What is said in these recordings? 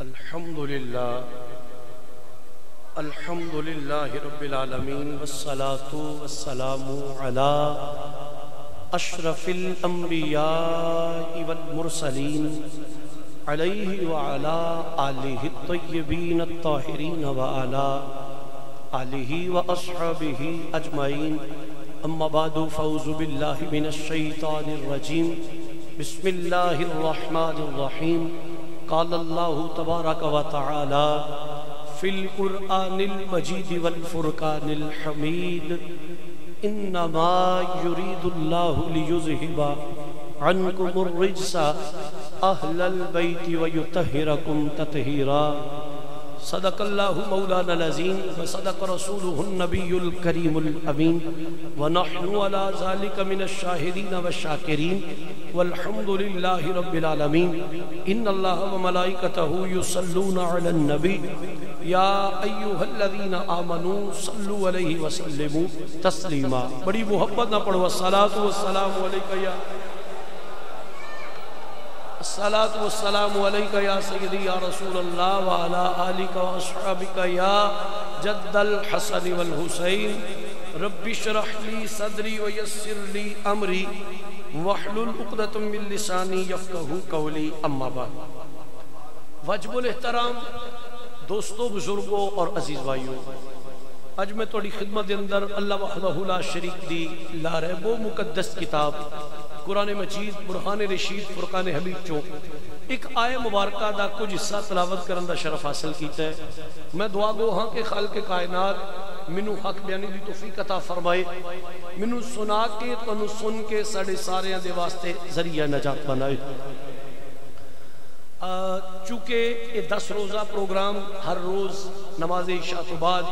الحمد للہ رب العالمین والصلاة والسلام علی اشرف الانبیاء والمرسلین علیہ وعلا آلہ الطیبین الطاہرین وعلا آلہ واصحابہ اجمعین اما بعد فاعوذ باللہ من الشیطان الرجیم بسم اللہ الرحمن الرحیم قال اللہ تبارک و تعالی فی القرآن المجید والفرقان الحمید انما یرید اللہ لیذہب عنکم الرجس اہل البیت ویطہرکم تطہیرا صدق اللہ مولانا العظیم وصدق رسولہ النبی الکریم الامین ونحن علی ذالک من الشاہدین والشاکرین والحمد للہ رب العالمین ان اللہ وملائکتہ یصلون علی النبی یا ایوہ الذین آمنوا صلو علیہ وسلموا تسلیما. بڑی محبت نہ پڑھو الصلاة والسلام علیکہ یا الصلاة والسلام علیکہ یا سیدی یا رسول اللہ وعلا آلکہ واصحابکہ یا جد الحسن والحسین رب اشرح لی صدری ویسر لی امری واحلل عقدۃ من لسانی یفقہوا قولی. اما بعد، واجب الاحترام دوستوں، بزرگوں اور عزیز بھائیوں، اج میں توڑی خدمت اندر اللہ وحدہ لا شریک دی لا ریب و مقدس کتاب قرآن مجید برہان رشید فرقان حمید چوں ایک آئے مبارکہ دا کچھ حصہ تلاوت کرن دا شرف حاصل کیتا ہے. میں دعا گو ہاں کہ خالق کائنات منو حق بیانی دی توفیق عطا فرمائے، منو سنا کے تنو سن کے ساڑے سارے دے واسطے ذریعہ نجات بنائے. چونکہ یہ 10 روزہ پروگرام ہر روز نماز عشاء تو بعد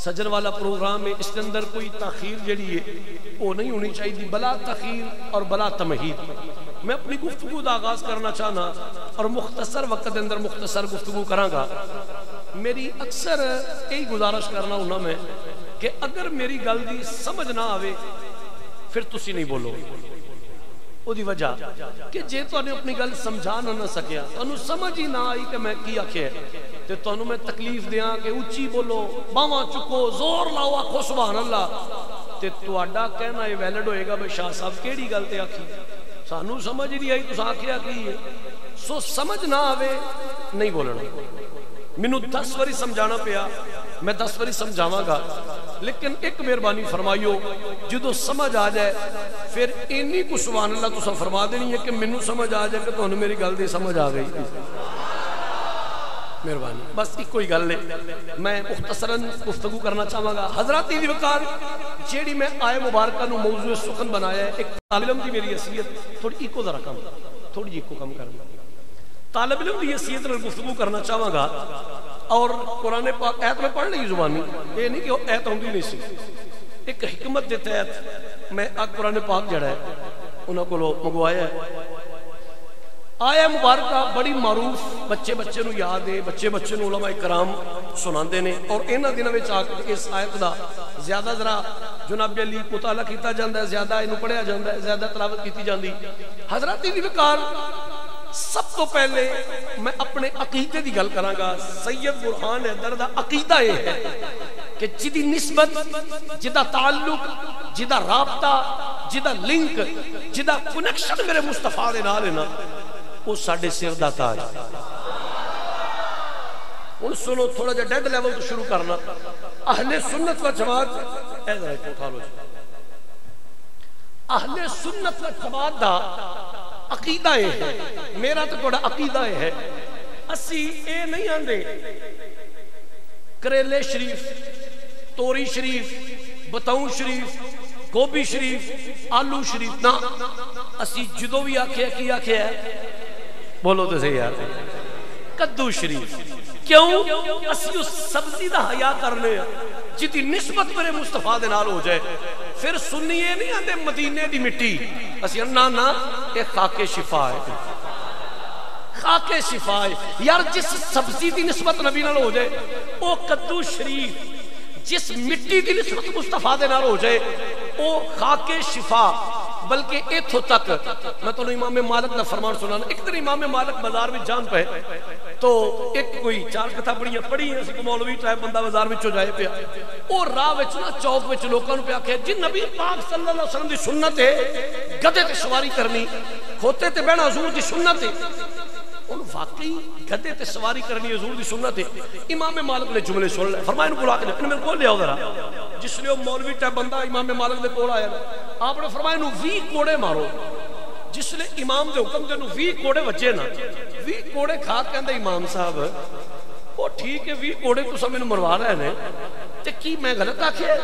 سجر والا پروگرام ہے، اس کے اندر کوئی تاخیر جڑی ہے وہ نہیں ہونی چاہیے، بلا تاخیر اور بلا تمہید. میں اپنی گفتگو دا آغاز کرنا چاہنا اور مختصر وقت اندر مختصر گفتگو کراں گا. میری اکثر یہی گزارش کرنا ہونا میں کہ اگر میری گل دی سمجھ نہ آوے پھر تسی نہیں بولو. وہ دی وجہ کہ جے تو نے اپنی گل سمجھا نہ سکیا، تو انہوں سمجھ ہی نہ آئی کہ میں کی آکھے تے تو انہوں میں تکلیف دیاں کہ اچھی بولو، باواں چکو، زور لاؤ، آکھو سبحان اللہ، تے تو اڈا کہنا یہ ویلڈ ہوئے گا بھئی شاہ صاحب کیڑی گل تے آکھی سانو سمجھ نہیں آئی تو آکھیا کی ہے. سو سمجھ نہ آوے نہیں بولنا. منو 10 واری سمجھانا پیا، میں 10 واری سمجھاواں گا، لیکن ایک مہربانی فرمائیو جدو سمجھ آ جائے پھر اینی کو سبحان اللہ تو فرما دینی ہے کہ منو سمجھ آ جائے کہ تو انہوں میری گل دی سمجھ آ گئی. مہربانی بس ایک کوئی گل لے میں مختصراً گفتگو کرنا چاہوں گا. حضرات دی وقار جیڑی میں آئے مبارکہ نو موضوع سخن بنایا ہے، ایک طالب علم دی میری حیثیت تھوڑی ایکو ذرا کم تھوڑی ایکو کم کرنا طالب علم دی حیثیت میں گفتگو کرنا چاہوں گا. اور قرآن پاک ایت میں پڑھ لی زبانی، یہ نہیں کہ وہ ایت ہوندی نہیں سی، ایک حکمت دے تحت میں آج قرآن پاک جڑا ہے انہوں کو منگوایا ہے. آیہ مبارکہ بڑی معروف، بچے بچے نو یاد ہے، بچے بچے نو علماء کرام سناندے نے، اور اینا دنوں میں آکے اس آیت دا زیادہ ذرا جناب علی مطالعہ کیتا جاندہ ہے، زیادہ انہوں پڑھیا جاندہ ہے، زیادہ تلاوت کیتی جاندی. حضرات دی وقار سب تو پہلے میں اپنے عقیدے دی گل کراں گا. سید برہان حیدر دا عقیدہ یہ ہے کہ جدی نسبت، جدا تعلق، جدا رابطہ، جدا لنک، جدا کنیکشن میرے مصطفیٰ دے نال ہے نا، وہ ساڑھے سر دا تاج. ان سنو تھوڑا جا ڈیڈ لیول تو شروع کرنا. اہل سنت و جماعت ایسا ہے تو اٹھا لو. اہل سنت و جماعت دا عقیدہ یہ ہے، میرا تو تھوڑا عقیدہ یہ ہے، اسی اے نہیں آندے کریلے شریف، توری شریف، بتاؤں شریف، گوبی شریف، آلو شریف، نا اسی جدو بھی آکھے کی آکھے ہے بولو تو صحیح آتے کدو شریف. کیوں؟ اسی اس سبزی دا حیاء کرنے جتی نسبت میرے مصطفیٰ دے نال ہو جائے. پھر سنیے نہیں آتے مدینے دی مٹی، اسی نا نا ایک خاک شفا ہے، خاک شفا ہے. یار جس سبزی دی نسبت نبی نال ہو جائے او کدو شریف، جس مٹی دی نسبت مصطفیٰ دے نال ہو جائے او خاک شفا. بلکہ ایتھو تک میں تو امام مالک نہ فرمان سنانا. ایک دن امام مالک بازار میں جان پہ تو ایک کوئی 4 کتابڑیاں پڑھی ہیں کو مولوی ٹائپ بندہ بازار وچوں جائے پیا او راہ وچ نا چوک وچ لوکاں نوں پیا کہ جی نبی پاک صلی اللہ علیہ وسلم دی سنت ہے گدھے تے سواری کرنی کھوتے تے بہنا حضور دی سنت ہے ان واقعی گدھے تے سواری کرنی حضور دی سنت ہے امام مالک نے جملے سن لے فرمایا انہوں بلا کے لے میرے کو لے آؤ ذرا جس لئے مولوی ٹائپ بندہ امام مالک دے کول آیا آپ نے فرمایا انہوں 20 کوڑے مارو جس لئے امام دے حکم دے انہوں 20 کوڑے بچے نا 20 کوڑے کھا کے اندھے امام صاحب وہ ٹھیک ہے 20 کوڑے تو سب انہوں مروا رہے ہیں تے کی میں غلط آکھے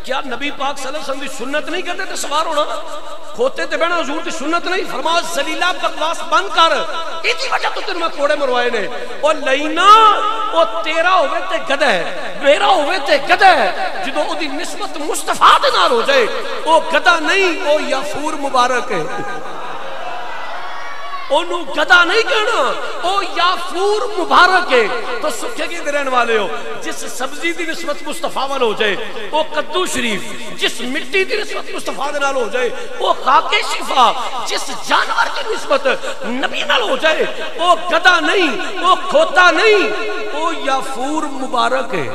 کیا نبی پاک صلی اللہ علیہ وسلم دی سنت نہیں کرتے تے سوار ہونا کھوتے تے بہنا حضور دی سنت نہیں فرمایا زلیلہ بکواس بند کر ایتی وجہ تو تیرے میں کوڑے مروائے نے او لینا او تیرا ہوئے تے گدہ ہے میرا ہوئے تے گدہ ہے جدو او دی نسبت مصطفیٰ دے نار ہو جائے او گدہ نہیں او یافور مبارک ہے انہوں گدہ نہیں کہنا او یافور مبارک ہے تو سکھے کی درین والے ہو جس سبزی دی نسبت مصطفیٰ وال ہو جائے او قدو شریف جس مٹی دی نسبت مصطفیٰ دے نال ہو جائے او خاک شفا جس جانور کی نسبت نبی نال ہو جائے او گدہ نہیں او کھوتا نہیں او یافور مبارک ہے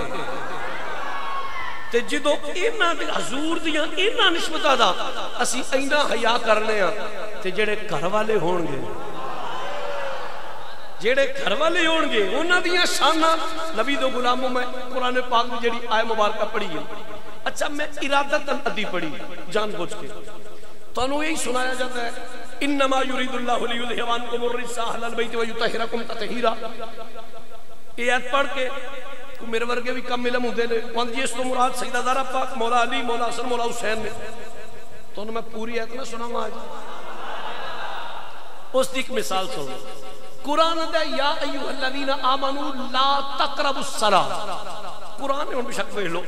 تے جدو اینا حضور دیاں اینا نسبتہ دا اسی اینا حیاء کرنے ہیں تے جڑے گھر والے ہون گے جڑے گھر والے ہون گے انہاں دیاں شانہ نبی دو غلاموں میں قرآن پاک میں جڑی آئے مبارکہ پڑھی ہے اچھا میں ارادتاً ادھی پڑھی جان بوجھ کے تو انہوں یہی سنایا جاتا ہے انما یرید اللہ لیذھب عنکم الرجس اہل البیت ویطہرکم تطہیرا یہ آیت پڑھ کے میرے ورگے بھی کم علم ہوندے نے وہاں جی اس تو مراد سیدہ زہرا پاک مولا علی مولا حسن مولا حسین نے تو انہوں میں پوری آیت نہ سنا ہوں آج اس دی ایک مثال سنو قرآن دے یا ایوہ الذین آمنوا لا تقربوا الصلاۃ قرآن نے ان بھی شک لو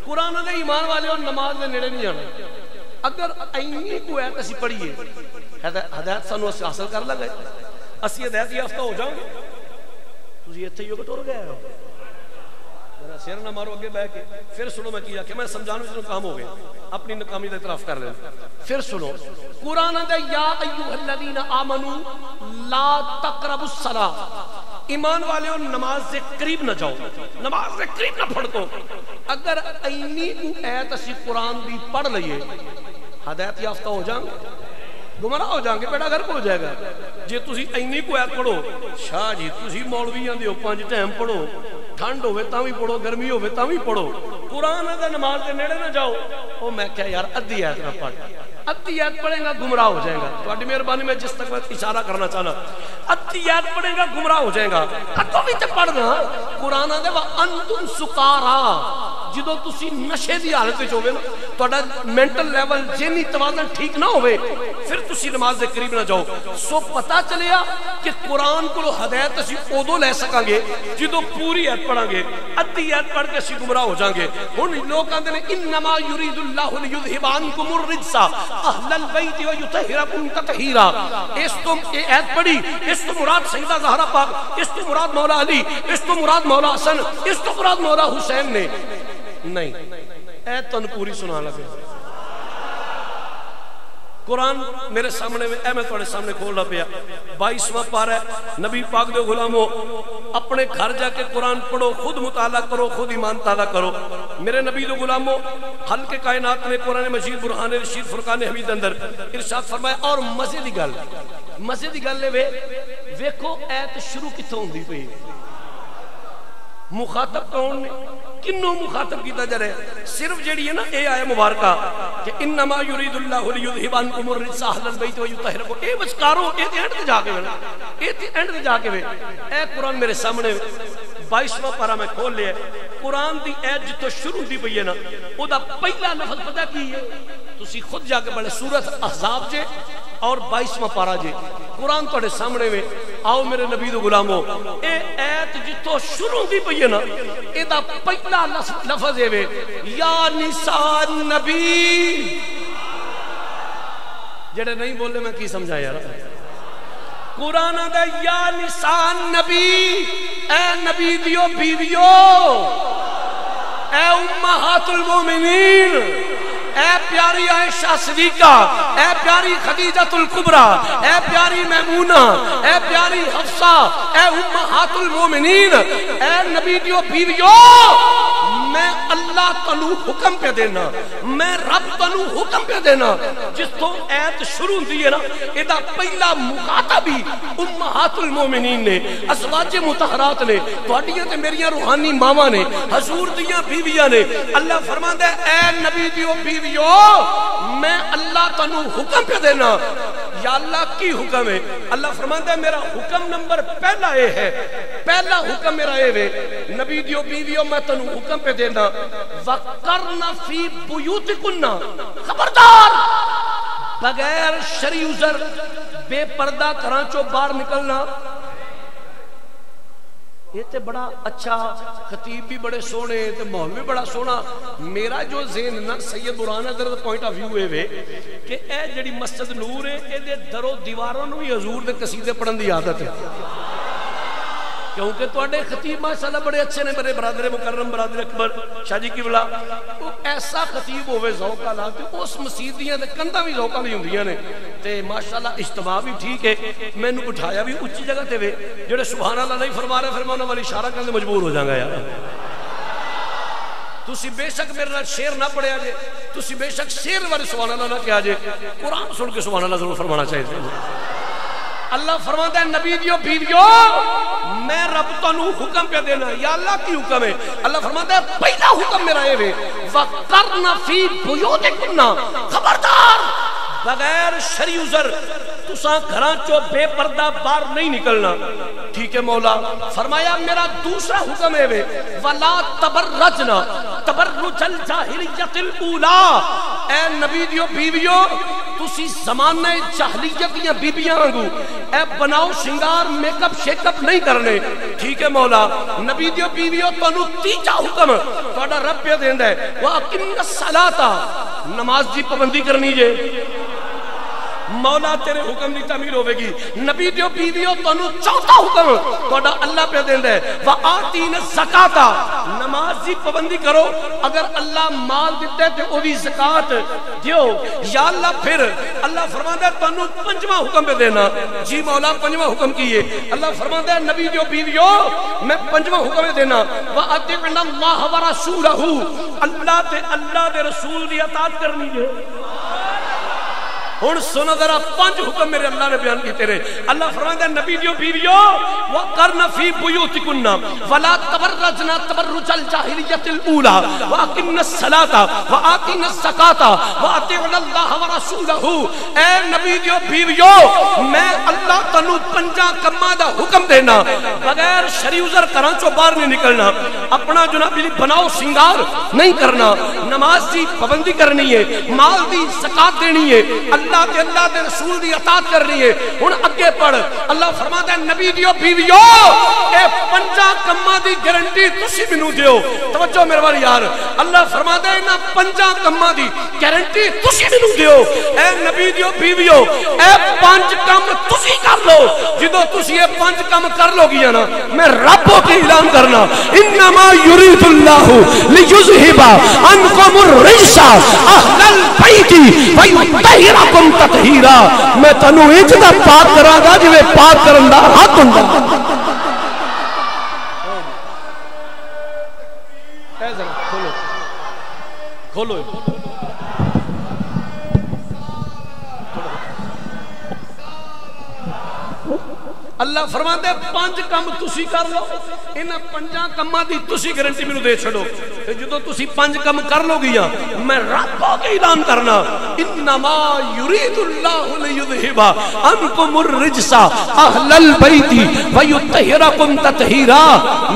قرآن دے ایمان والے اور نماز دے نیڑے نہیں جانا اگر اینی کو آیت اسی پڑھیے ہدایت سانو اسی حاصل کر لگے اسی ہدایت یافتہ ہو جاؤں گے تو یہ اتھے ٹور گیا ہے میرا سیر نہ مارو اگے بیٹھ کے پھر سنو میں کیا کہ میں سمجھانو جنہوں کام ہو گیا اپنی ناکامی دے اعتراف کر لیں پھر سنو قرآن دے یا ایوہ الذین آمنوا لا تقربوا الصلاۃ ایمان والے ہو نماز سے قریب نہ جاؤ نماز سے قریب نہ پڑھ دو اگر اینی کو ایت اسی قرآن بھی پڑھ لئیے ہدایت یافتہ ہو جائیں گے گمراہ ہو جائیں گے بیٹا گھر کو ہو جائے گا جی تسی اینی کو ایت پڑھو شاہ جی تسی مولویاں دے 5 ٹائم پڑھو ٹھنڈ ہوئے تاں بھی پڑھو گرمی ہوئے تاں بھی پڑھو قرآن دے نماز دے نیڑے نہ جاؤ او میں کہا یار ادھی آیت نہ پڑھ ادھی آیت پڑھیں گا گمراہ ہو جائیں گا تو اڈی مہربانی میں جس تک میں اشارہ کرنا چاہنا ادھی آیت پڑھیں گا گمراہ ہو جائیں گا ادھو بھی تے پڑھنا قرآن دے وَأَنْتُمْ سُقَارَا جدو تسی نشے دی حالت وچ ہوئے نا تہاڈا مینٹل لیول ذہنی توازن ٹھیک نہ ہوئے پھر تسی نماز دے قریب نہ جاؤ سو پتہ چلیا کہ قرآن کو ہدایت اسی اودو لے سکاں گے جدو پوری آیت پڑھاں گے ادھی آیت پڑھ کے اسی گمراہ ہو جائیں گے ہن لوگ کہندے نے انما یرید اللہ لیذھب عنکم الرجس اہل البیت ویطہرکم تطہیرا اس تو آیت پڑھی اس تو مراد سیدہ زہرا پاک اس تو مراد مولا علی اس تو مراد مولا حسن اس تو مراد مولا حسین نے نہیں ایت تن پوری سنا لگے قرآن میرے سامنے میں توڑے سامنے کھول رہا پیا 22واں پارہ ہے نبی پاک دے غلاموں اپنے گھر جا کے قرآن پڑھو خود مطالعہ کرو خود ایمان تازہ کرو میرے نبی دے غلاموں حلق کائنات نے قرآن مجید برہان رشید فرقان حمید اندر ارشاد فرمایا اور مزے دی گل لے ویکھو ایت شروع کتھوں ہوندی پئی مخاطب کون نے کنوں مخاطب کیتا جا رہا ہے صرف جڑی ہے نا اے آئے مبارکہ کہ انما یرید اللہ لیذھب عنکم الرجس اہل البیت ویطہرکم اے بچکارو اے تے اینڈ تے جا کے اے تے اینڈ تے جا کے اے قرآن میرے سامنے 22واں پارہ میں کھول لیا قرآن دی ایت جتوں شروع دی پئی ہے نا او دا پہلا لفظ پتہ کی ہے تسی خود جا کے پڑھے سورۃ احزاب جے اور 22واں پارہ جے قرآن توڑے سامنے میں آؤ میرے نبی دو غلاموں اے ایت جتو شروع دی پئی ہے نا اے دا پہلا لفظ ہے یا نساء نبی جڑے نہیں بولے میں کی سمجھا یار قرآن دا یا نساء نبی اے نبی دیو بیویو اے امہات المومنین اے پیاری عائشہ صدیقہ، اے پیاری خدیجہ الکبریٰ، اے پیاری میمونہ، اے پیاری حفصہ، اے امہات المومنین، اے نبی دیو بیویو، میں اللہ تنو حکم پہ دینا، میں رب تنو حکم پہ دینا. جس تو ایت شروع دی ہے نا، ایدہ پہلا مخاطبی امہات المومنین نے، ازواج مطہرات نے، توڑیاں تے میریاں روحانی ماما نے، حضور دیاں بیویاں نے. اللہ فرمان دے اے نبی دیو بیویو، میں اللہ تنو حکم پہ دینا. یا اللہ کی حکم ہے؟ اللہ فرمان دے میرا حکم نمبر پہلا اے ہے، پہلا حکم میرا اے وے نبی دیو بیویو میں تنو حکم پہ دینا وَقَرْنَ فِي بُيُوتِكُنَّ، خبردار بغیر شرعی عذر بے پردہ کرانچو باہر نکلنا. یہ تے بڑا اچھا، خطیب بھی بڑے سونے تے ماحول بھی بڑا سونا. میرا جو ذہن نا سید برہان حضرت پوائنٹ آف ویو ہے کہ اے جڑی مسجد نور ہے اے دے درو دیواروں نو بھی حضور دے قصیدے پڑھن دی عادت ہے، کیونکہ توڑے خطیب ماشاءاللہ بڑے اچھے نے. میرے برادر مکرم برادر اکبر شاہ جی قبلہ وہ ایسا خطیب ہوئے ذوقہ لاتے اس مسیدیاں دے کندھا بھی ذوقہ نہیں ہوندیاں نے تے ماشاءاللہ اجتماع بھی ٹھیک ہے. میں نے بٹھایا بھی اچھی جگہ تے وے جڑے سبحان اللہ نہیں فرما رہے فرمانا والی اشارہ کرنے مجبور ہو جائیں گا. یار تسی بے شک میرے نال شعر نہ پڑھیا جے، تسی بے شک شعر والے سبحان اللہ نہ کیا جے، قرآن سن کے سبحان اللہ ضرور فرمانا چاہیے. اللہ فرماتا ہے نبی دیو بیویو میں رب تنو حکم پہ دینا. یا اللہ کی حکم ہے؟ اللہ فرماتا ہے پہلا حکم میرا یہ ہے وَقَرْنَ فِي بُيُوتِكُنَّ، خبردار بغیر شرعی عذر تساں گھران چو بے پردہ باہر نہیں نکلنا. ٹھیک ہے مولا. فرمایا میرا دوسرا حکم ہے وَلَا تَبَرَّجْنَا تَبَرُّجَ الْجَاهِلِيَّةِ الْأُولَى، اے نبی دیو بیویو تسی زمانہ جاہلیت دیاں بیبیاں آنگو اے بناؤ شنگار میک اپ شیک اپ نہیں کرنے. ٹھیک ہے مولا. نبی دیو بیویو تنو تیجا حکم توڑا رب پہ دیندہ ہے وَأَقِمْنَ الصَّلَاةَ، نماز جی پابندی کرنی جے. مولا تیرے حکم دی تعمیر ہوئے گی. نبی دیو بیویو تنو چوتھا حکم توڑا اللہ پہ دیندہ ہے وَآتِينَ الزَّكَاةَ، نماز جی پابندی کرو. اگر اللہ مال دیتے تھے وہ بھی زکاة دیو. یا اللہ پھر اللہ فرماتا ہے تنو پنجواں حکم پہ دینا. جی مولا پنجواں حکم کیے. اللہ فرماتا ہے نبی دیو بیویو میں پنجواں حکم پہ دینا وَأَطِعْنَ اللَّهَ وَرَسُولَهُ، اللہ دے رسول دی اطاعت کرنی ہے. ہن سنو ذرا پانچ حکم میرے اللہ نے بیان کی تیرے. اللہ فرماتا ہے نبی دیو بیویو وَقَرْنَ فِي بُيُوتِكُنَّ وَلَا تَبَرَّجْنَا تَبَرُّجَ الْجَاهِلِيَّةِ الْأُولَى وَأَقِمْنَ الصَّلَاةَ وَآتِينَ الزَّكَاةَ وَأَطِعْنَ اللَّهَ وَرَسُولَهُ. اے نبی دیو بیویو میں اللہ تنو پنجا کما دا حکم دینا بغیر شرعی عذر کراں چو باہر نہیں نکلنا. اپنا جناب بناؤ سنگار نہیں کرنا. نماز دی پابندی کرنی ہے، مال دی زکات دینی ہے، اللہ دے رسول دی اطاعت کرنی ہے. ہن اگے پڑھ. اللہ فرماتا ہے نبی دیو بیویو اے پنجا کما دی گارنٹی تسی مینوں دیو. توجہ میرے والی یار. اللہ فرماتا ہے نا پنجا کما دی گارنٹی تسی مینوں دیو. اے نبی دیو بیویو اے پانچ کم تسی کر لو. جدوں تسی یہ پانچ کم کر لو گیا نا میں رب کو اعلان کرنا انما یرید اللہ لیذھب عنکم الرجس اہل البیت ویطہرکم تطہیرا. میں تنو انج دا پاک کراں گا جویں پاک کرن دا حق ہوندا. اے ذرا کھولو کھولو. اللہ فرماتے ہیں پانچ کم تسی کر لو. انہاں پنجاں کماں دی تسی گارنٹی مینوں دے چھڑو. جدوں تسی پانچ کم کر لو گیا میں رب کو اعلان کرنا انما یرید اللہ لیذھب عنکم الرجس اہل البیت ویطہرکم تطہیرا.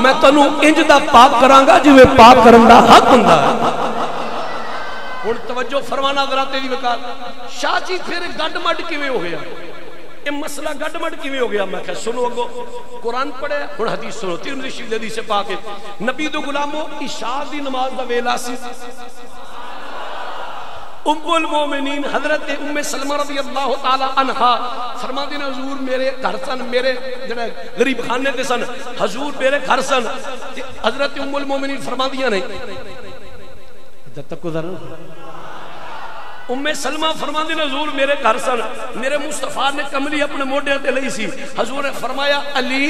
میں تنو انج دا پاک کراں گا جویں پاک کرن دا حق ہوندا. ہن توجہ فرمانا ذرا تیری وقار. شاہ جی پھر گڈ مڈ کیویں ہو گیا؟ یہ مسئلہ گڈ مڈ کیویں ہو گیا؟ میں کہا سنو اگو قرآن پڑھے ہن حدیث سنو. ترمذی شریف حدیث سے پاک ہے نبی دو غلامو عشاء دی نماز دا ویلا سی. ام المومنین حضرت ام سلمہ رضی اللہ تعالی عنہا فرماتی نے حضور میرے گھر سن، میرے جڑے غریب خانے تے سن، حضور میرے گھر سن. حضرت ام المومنین فرماتی نے ادھر تک ذرا سلمہ فرماندی نے حضور میرے گھر سن، میرے مصطفیٰ نے کملی اپنے موڈے تے لئی سی، حضور نے فرمایا علی،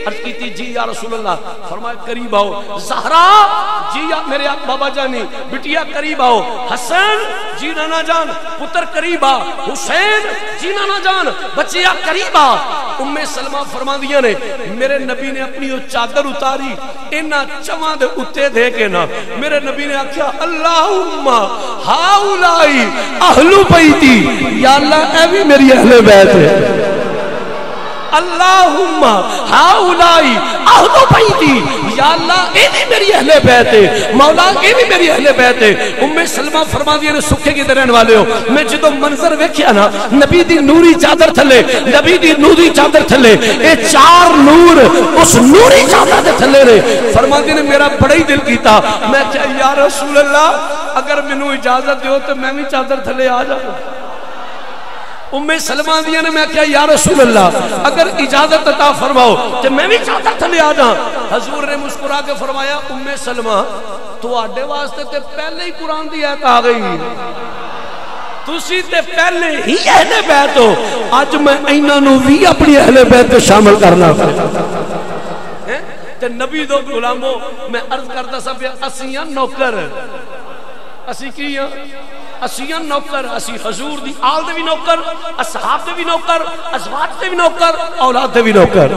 عرض کی تھی جی یا رسول اللہ، فرمایا قریب آؤ، زہرا جی یا میرے بابا جانی بٹیا قریب آؤ، حسن جی نانا جان پتر قریب آ، حسین جی نانا جان بچیا قریب آ۔ سلمہ فرماندیاں نے میرے نبی نے اپنی وہ چادر اتاری انہاں چواں دے اتے دے کے نا، میرے نبی نے آکھیا اللہم ہاؤلائی اہل بیتی، یا اللہ اے بھی میری اہل بیت ہے، اللہم ہاؤلائی اہل بیتی، یا اللہ اے بھی میری اہل بیت ہے، مولا اے بھی میری اہل بیت ہے۔ سلمہ فرما دیا نے سکھے کی درہن والے ہو، میں جدو منظر ویکھیا نا نبی دی نوری چادر تھلے، نبی دی نوری چادر تھلے، اے چار نور اس نوری چادر دے تھلے رہے، فرما دیا نے میرا بڑا ہی دل کیتا، میں کہا یا رسول اللہ اگر منو اجازت دیو تو میں بھی چادر تھلے آ جاؤں۔ سلمہ دیا نے میں کہا یا رسول اللہ اگر اجازت عطا فرماؤ تو میں بھی چادر تھلے آ جاؤں۔ حضور نے مسکرا کے فرمایا سلمہ تو آڈے واسطے تے پہلے ہی قرآن دی آیت آ گئی، تسی تے پہلے ہی اہل بیت ہو، آج میں اینہ نو بھی اپنی اہل بیت شامل کرنا تے نبی دو غلاموں میں عرض کرتا سا پہ اسیاں نوکر، اسی کی اسیاں نوکر، اسی حضور دی آل دے بھی نوکر، اصحاب دے بھی نوکر، ازواج دے بھی نوکر، اولاد دے بھی نوکر۔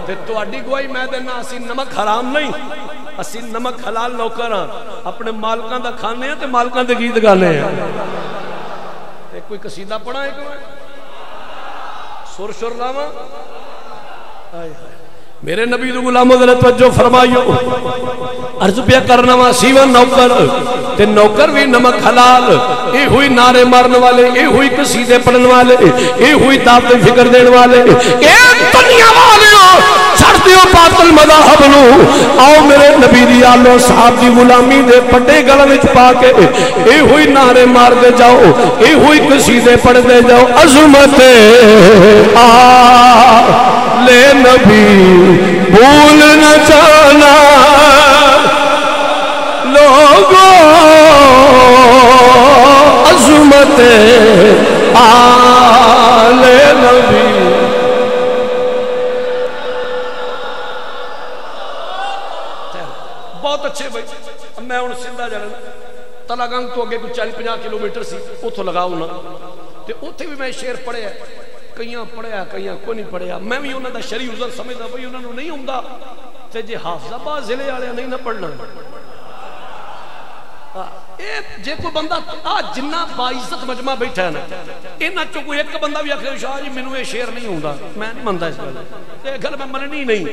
تے تو اڈی گواہی میں دینا اسی نمک حرام نہیں، اسی نمک حلال نوکر ہاں، اپنے مالکان دا کھانے ہیں تے مالکان دے گیت گانے ہیں۔ ایک کوئی قصیدہ پڑھا ہے کوئی سر شر لاما میرے نبی دو غلاموں دے توجہ فرمائیو، عرض پیا کرنا وا سیون نوکر تے نوکر بھی نمک حلال، اے ہوئی نعرے مارن والے، اے ہوئی قصیدے پڑھن والے، اے ہوئی دعوت فکر دین والے، اے دنیا والے چھڑ دیو باطل مذاہب نو، آؤ میرے نبی دی آلو صحاب دی غلامی دے پٹے گل وچ پا کے اے ہوئی نعرے مار دے جاؤ، اے ہوئی قصیدے پڑھ دے جاؤ، عظمت لے نبی بھول نہ جانا لوگوں، عظمت آل نبی۔ بہت اچھے بھائی، میں ان سندھا جانا تلاگنگ تو اگے کچھ 40-50 کلومیٹر سی، اتھو لگاؤ نا تے اتھے بھی میں شعر پڑھے ہیں، کئیاں پڑھیا کئیاں کو نہیں پڑھیا، میں بھی انہوں نے شریع عذر سمجھدا بھئی انہوں نے نہیں ہوندہ تے جے حافظ آباد ضلع والے نہیں نہ پڑھنا۔ جے کوئی بندہ جنہ باعزت مجمع بیٹھا ہے نا انہاں چوں کوئی ایک بندہ بھی آخر شاہ جی مینوں یہ شعر نہیں ہوندا، میں نہیں منتا اس گل، یہ گل میں مننی نہیں،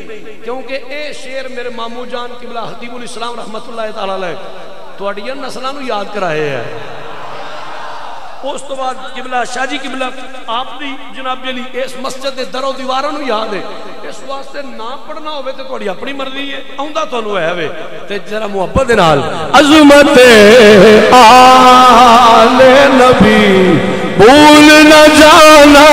کیونکہ اے شعر میرے مامو جان قبلہ حتیب الاسلام رحمت اللہ تعالی علیہ تواڈیاں نسلاں نوں یاد کرائے ہیں۔ اس تو بعد قبلہ شاہ جی قبلہ آپ دی جناب علی اس مسجد دے در و دیواروں نو یاد ہے، اس واسطے نہ پڑھنا ہوئے تے تھوڑی اپنی مرضی ہے، آؤندہ تو نو ہے ہوئے تے ذرا محبت نال عظمت آل نبی بھول نہ جانا،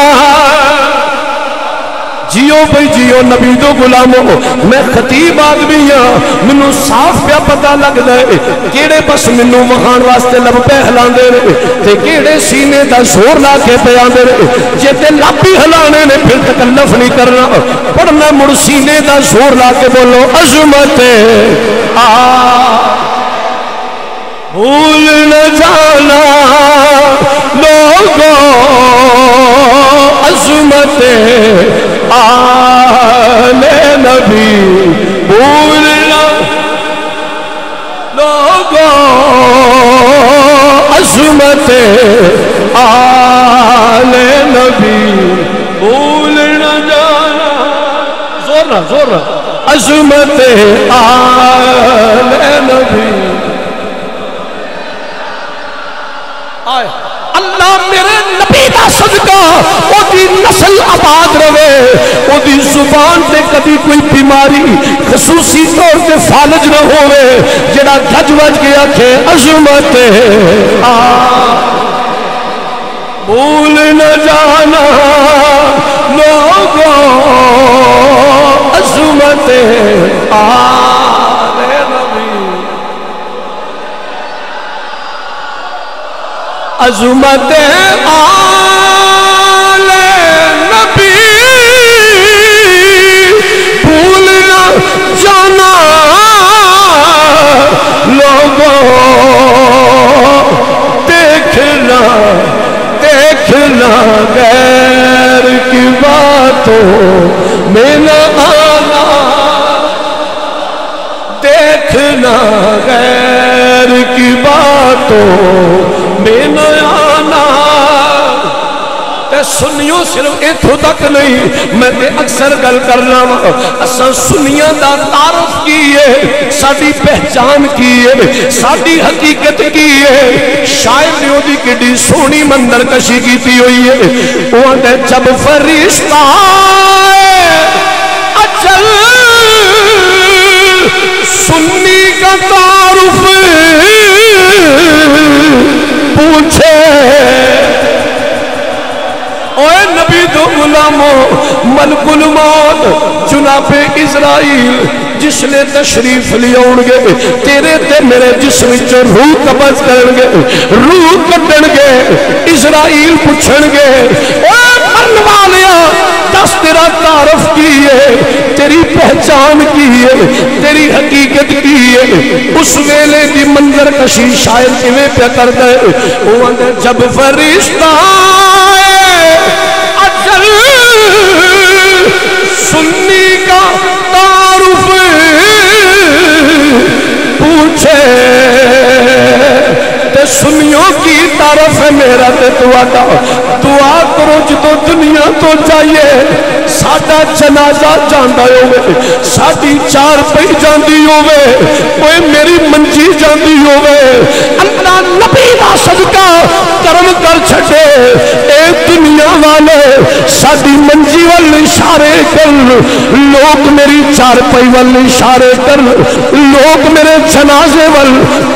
جیو بھئی جیو نبی دو غلاموں، میں خطیب آدمی ہاں، منو صاف پیا پتہ لگ دے کیڑے بس منو وہاں واسطے لب پہ ہلان دے رہے تے کیڑے سینے دا زور لا کے پیان دے رہے، جے تے لب بھی ہلانے نے پھر تکلف نہیں کرنا، پڑھنا مڑ سینے دا زور لا کے بولو عظمت بھول نہ جانا لوگوں، عظمت آل نبی بھول نہ لوگوں، عظمت آل نبی بھول نہ جانا، زور عظمت آل نبی۔ آئے اللہ میرے نبی دا صدقہ او دی نسل آباد رہے، او دی زبان تے کبھی کوئی بیماری خصوصی طور تے فالج نہ ہوئے، جڑا دھج وج گیا کہ عظمت بھول نہ جانا لوگوں، عظمت آل نبی۔ عظمت آل نبی بھول نہ جانا لوگوں، دیکھنا غیر کی باتوں میں نہ آنا، دیکھنا غیر کی باتوں میں نہ آنا۔ تے سنیوں صرف ایتھوں تک نہیں، میں تے اکثر گل کرنا وا، اساں سنیاں دا تعارف کی ہے، ساڈی پہچان کی ہے، ساڈی حقیقت کی ہے۔ شاعر نے اودی کڈی سونی منظر کشی کیتی ہوئی ہے، وہ آندے جب فرشتہ اجل سنی کا تعارف پوچھے، اوے نبی دو غلاموں، ملک الموت جناب اسرائیل جس نے تشریف لیاؤں گے تیرے تے میرے جسم وچوں روح قبض کرن گے، روح کڈن گے، اسرائیل پوچھن گے اوے مرن والیا دس تیرا تعارف کی ہے، تیری پہچان کی ہے، تیری حقیقت کی ہے۔ اس ویلے دی منظر کشی شاعر کیویں پیا کردا ہے، وہ آندا جب فرشتہ اجل سنی کا تعارف پوچھے، تے سنیوں کی طرف ہے میرا تے دعا کرو جدو دنیا تو جائیے ساڈا جنازہ جاندا ہوئے، ساڈی چار پئی جاندی ہوئے، کوئی میری منجی جاندی ہوئے، اللہ نبی دا صدقہ کرم کر چھڑے، اے دنیا والے ساڈی منجی وال اشارے کر، لوگ میری چار پئی وال اشارے کر، لوگ میرے جنازے وال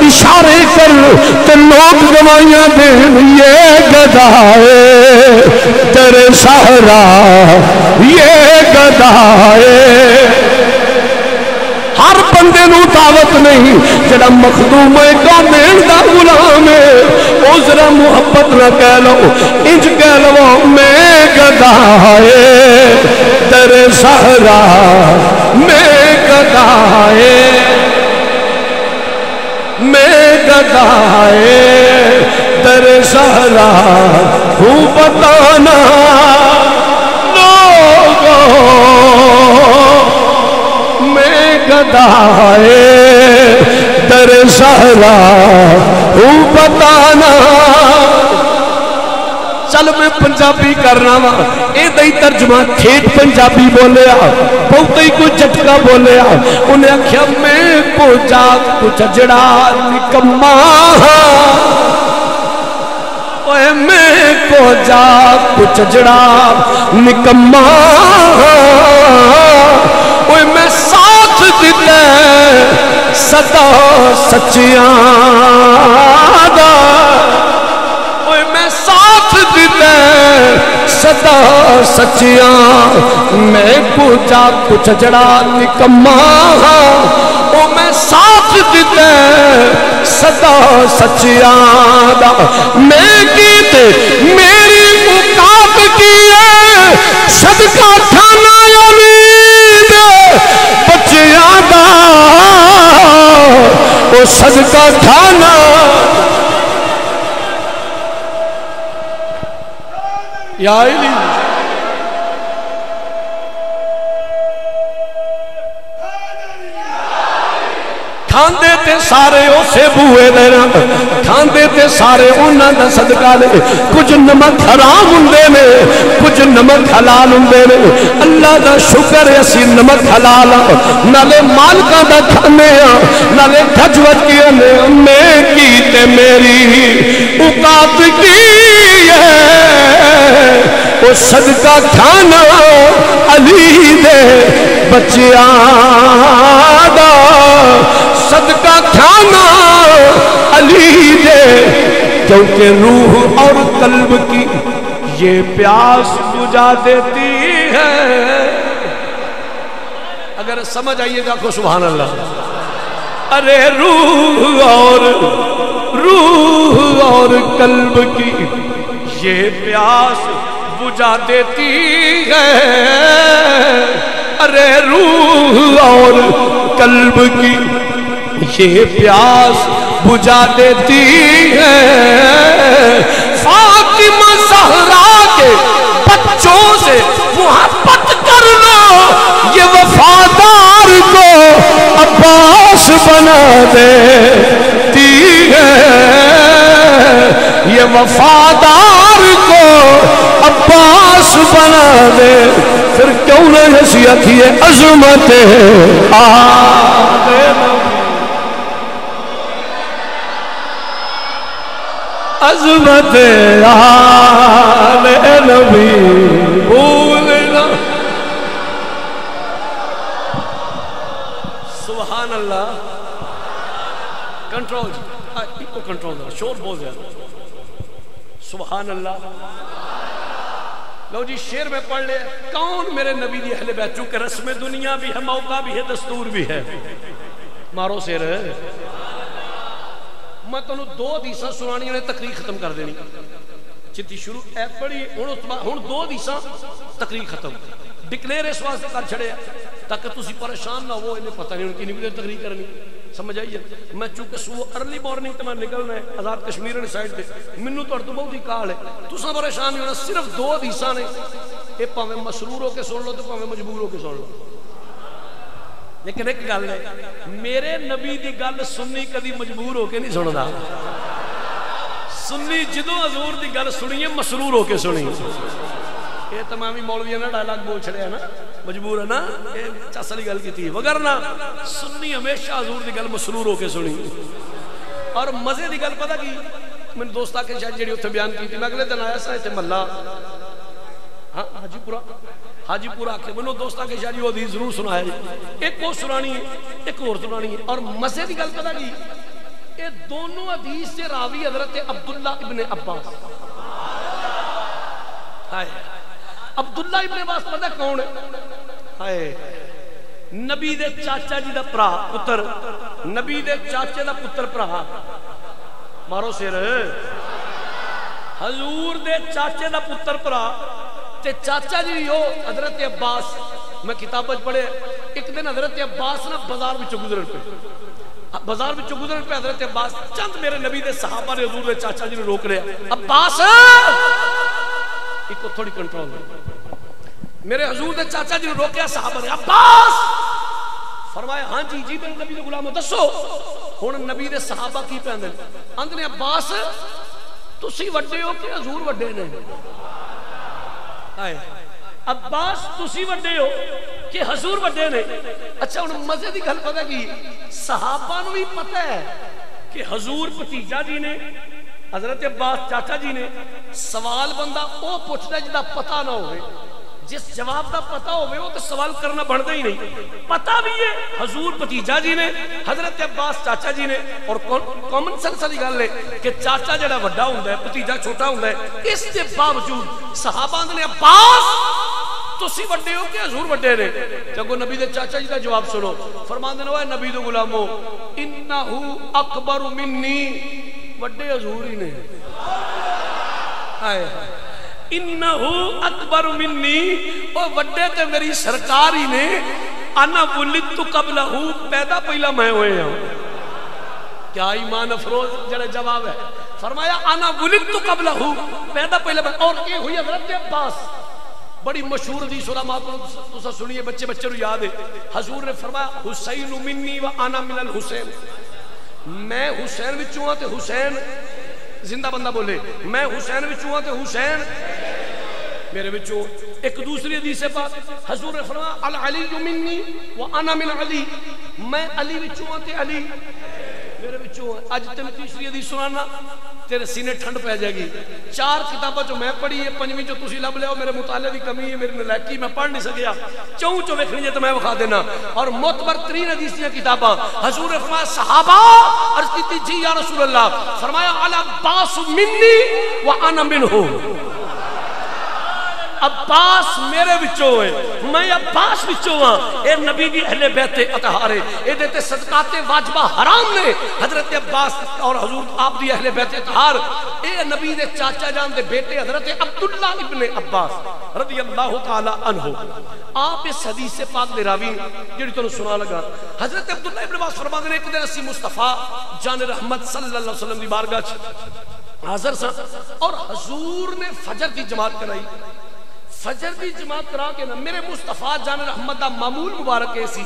اشارے کر، تے لوگ گوائیاں دین یہ گدا ہے تیرے سہرا، یہ گدا ہے۔ ہر بندے نو دعوت نہیں، جڑا مخدوم کامل دا غلام ہے او ذرا محبت نہ کہہ لو، انج کہہ لو میں گدا ہے تیرے سہرا، میں گدا ہے، میں گدا ہے تیرے سہرا ہوں بتانا لوگوں، میں گدا ہے تیرے سہرا ہوں بتانا۔ چل میں پنجابی کرنا وا، اے دئی ترجمہ ٹھیک پنجابی بولیا، بہت ہی کوئی جھٹکا بولیا، انہیں آخیا میں کو جات کچھ جڑا نکما، اوے میں کو جات کچھ جڑا نکما، اوے میں ساتھ دیتے سدا سچیاں دا، اوے میں ساتھ دیتے سدا سچیاں، میں پوچھا کچھ جڑا نکما، او میں ساتھ دیتے سدا سچیاں دا، میں کیتے میری اوقات کی ہے صدقہ کھانا یمید بچیاں دا، او صدقہ کھانا یا علی کھاندے تے سارے اسے بوئے دے رنگ، کھاندے تے سارے انہاں دا صدقہ لے، کچھ نمک حرام ہندے نے، کچھ نمک حلال ہندے نے، اللہ دا شکر ہے اسی نمک حلال نالے مالکاں دا کھانے نالے گھجوت کی نے، میں کیتے میری اوقات کی ہے وہ صدقہ کھانا علی دے بچیاں دا، صدقہ کھانا علی دے، کیونکہ روح اور قلب کی یہ پیاس بجھا دیتی ہے۔ اگر سمجھ آئیے گا کو سبحان اللہ، ارے روح اور روح اور قلب کی یہ پیاس بجھا دیتی ہے، ارے روح اور قلب کی یہ پیاس بجھا دیتی ہے، فاطمہ زہرا کے بچوں سے محبت کر لو، یہ وفادار کو عباس بنا دیتی ہے، یہ وفادار کو عباس بنا دے، پھر کیوں نہ حیثیت یہ عظمت عظمت آل نبی بولنا سبحان اللہ۔ کنٹرول جی کو کنٹرول کرو، شور بہت زیادہ۔ سبحان اللہ۔ لو جی شعر میں پڑھ لے، کون میرے نبی دی اہل بیت، چونکہ رسم دنیا بھی ہے، موقع بھی ہے، دستور بھی ہے، مارو سیر ہے۔ میں تنہوں دو حدیثاں سنانی نے تقریر ختم کر دینی، چتی شروع ایت پڑھی ہن دو حدیثاں تقریر ختم، ڈکلیئر اس واسطے کر چھڑے تاکہ تسی پریشان نہ ہو، انہیں پتہ نہیں ان کی نہیں بھی تقریر کرنی، سمجھ آئیے۔ میں چونکہ صبح ارلی مارننگ تے میں نکلنا ہے آزاد کشمیر نے سائڈ تے، منوں تو تو بہت ہی کال ہے، تساں پریشان نہیں ہونا، صرف دو حدیثاں نے، اے پاویں مسرور ہو کے سن لو تے پاویں مجبور ہو کے سن لو، لیکن ایک گل ہے، میرے نبی دی گل سننی کدی مجبور ہو کے نہیں سندا، سننی جدوں حضور دی گل سنیے مسرور ہو کے سنی۔ یہ تمامی مولوی نا ڈائلاگ بول چھڑے ہیں نا، مجبور ہے نا، یہ چس والی گل کی تھی، وگرنہ سنی ہمیشہ حضور دی گل مسرور ہو کے سنی۔ اور مزے دی گل پتہ کی میں دوست آ کے شاید جڑی اتنے بیان کی تھی، میں اگلے دن آیا سا اتنے محلہ حاجی پورا آکے میں دوست آکے شاید وہ حدیث ضرور سنایا جی، ایک وہ سنانی ہے ایک اور سنانی ہے۔ اور مزے دی گل پتہ کی یہ دونوں حدیث سے راوی حضرت عبداللہ ابن عباس، عبداللہ ابن عباس پتہ کون ہے؟ نبی دے چاچا جی دا پرا پتر، نبی دے چاچے دا پتر پرا، مارو سیر، حضور دے چاچے دا پتر پرا تے چاچا جی ہو حضرت عباس۔ میں کتاب پڑھے ایک دن حضرت عباس نا بازار وچ گزرن پہ، بازار وچ گزرن پہ حضرت عباس، چند میرے نبی دے صحابہ نے حضور دے چاچا جی نے روک لیا، عباس ایک کو تھوڑی کنٹرول ہے، میرے حضور دے چاچا جی نے روکیا، صحابہ نے عباس فرمایا ہاں جی جی میرے نبی دے غلامو دسو۔ ہن نبی دے صحابہ کی پہندے اندر عباس تسی وڈے ہو کہ حضور وڈے نے؟ عباس تسی وڈے ہو کہ حضور وڈے نے؟ اچھا ہن مزے دی گل پتہ کی صحابہ نو بھی پتہ ہے کہ حضور بھتیجا جی نے، حضرت عباس چاچا جی نے، سوال بندہ او پوچھدا جدا پتہ نہ ہوئے، جس جواب دا پتہ ہوئے وہ تو سوال کرنا بڑھتا ہی نہیں، پتہ بھی ہے حضور بھتیجا جی نے، حضرت عباس چاچا جی نے، اور کامن سینس والی گل ہے کہ چاچا جڑا بڑا ہوندا ہے بھتیجا چھوٹا ہوندا ہے، اس کے باوجود صحابہ نے عباس تسی وڈے ہو کہ حضور وڈے نے؟ جگو نبی دے چاچا جی کا جواب سنو، فرماندے نے اوے نبی دے غلامو انہو اکبر منی، وڈے حضور ہی نے، انہو اکبر منی، او وڈے تے میری سرکار ہی نے، انا ولدت قبلہو، پیدا پہلا میں ہوئے ہیں۔ کیا ایمان افروز جڑے جواب ہے، فرمایا انا ولدت قبلہو، پیدا پہلا میں، اور یہ ہوئی حضرت عباس، بڑی مشہور حدیث علماء کو تسا سنیے، بچے بچے رو یاد ہے، حضور نے فرمایا حسین منی و انا من الحسین، میں حسین وچوں ہاں تے حسین زندہ بندہ بولے، میں حسین وچوں ہاں تے حسین میرے وچوں۔ ایک دوسری حدیث پاک حضور نے فرمایا العلی منی و انا من علی، میں علی وچوں ہاں تے علی میرے وچوں۔ اج تینوں تیسری حدیث سنانا تیرے سینے ٹھنڈ پہ جائے گی۔ چار کتاباں جو میں پڑھی ہے، پنجویں جو تسی لب لے ہو، میرے مطالعے دی کمی ہے، میری نالائکی میں پڑھ نہیں سکیا، چوں چوں ویکھنی ہے تو میں وکھا دینا۔ اور معتبر ترین حدیث دی کتاباں، حضور نے فرمایا صحابہ عرض کی تھی جی یا رسول اللہ، فرمایا العباس منی و انا منہ، عباس میرے وچوں ہے میں عباس وچوں ہاں اے نبی دی اہل بیت اطہار ہے اے دیتے صدقات واجبہ حرام نے حضرت عباس اور حضور آپ دی اہل بیت اطہار اے نبی دے چاچا جان دے بیٹے حضرت عبداللہ ابن عباس رضی اللہ تعالی عنہ آپ اس حدیث پاک دے راوی جڑی تانوں سنا لگا حضرت عبداللہ ابن عباس فرماتے ہیں ایک دن اسی مصطفیٰ جان رحمت صلی اللہ علیہ وسلم دی بارگاہ حاضر سا اور حضور نے فجر دی جماعت کرائی فجر دی جماعت کرا کے نا میرے مصطفیٰ جان رحمت دا معمول مبارک ایسی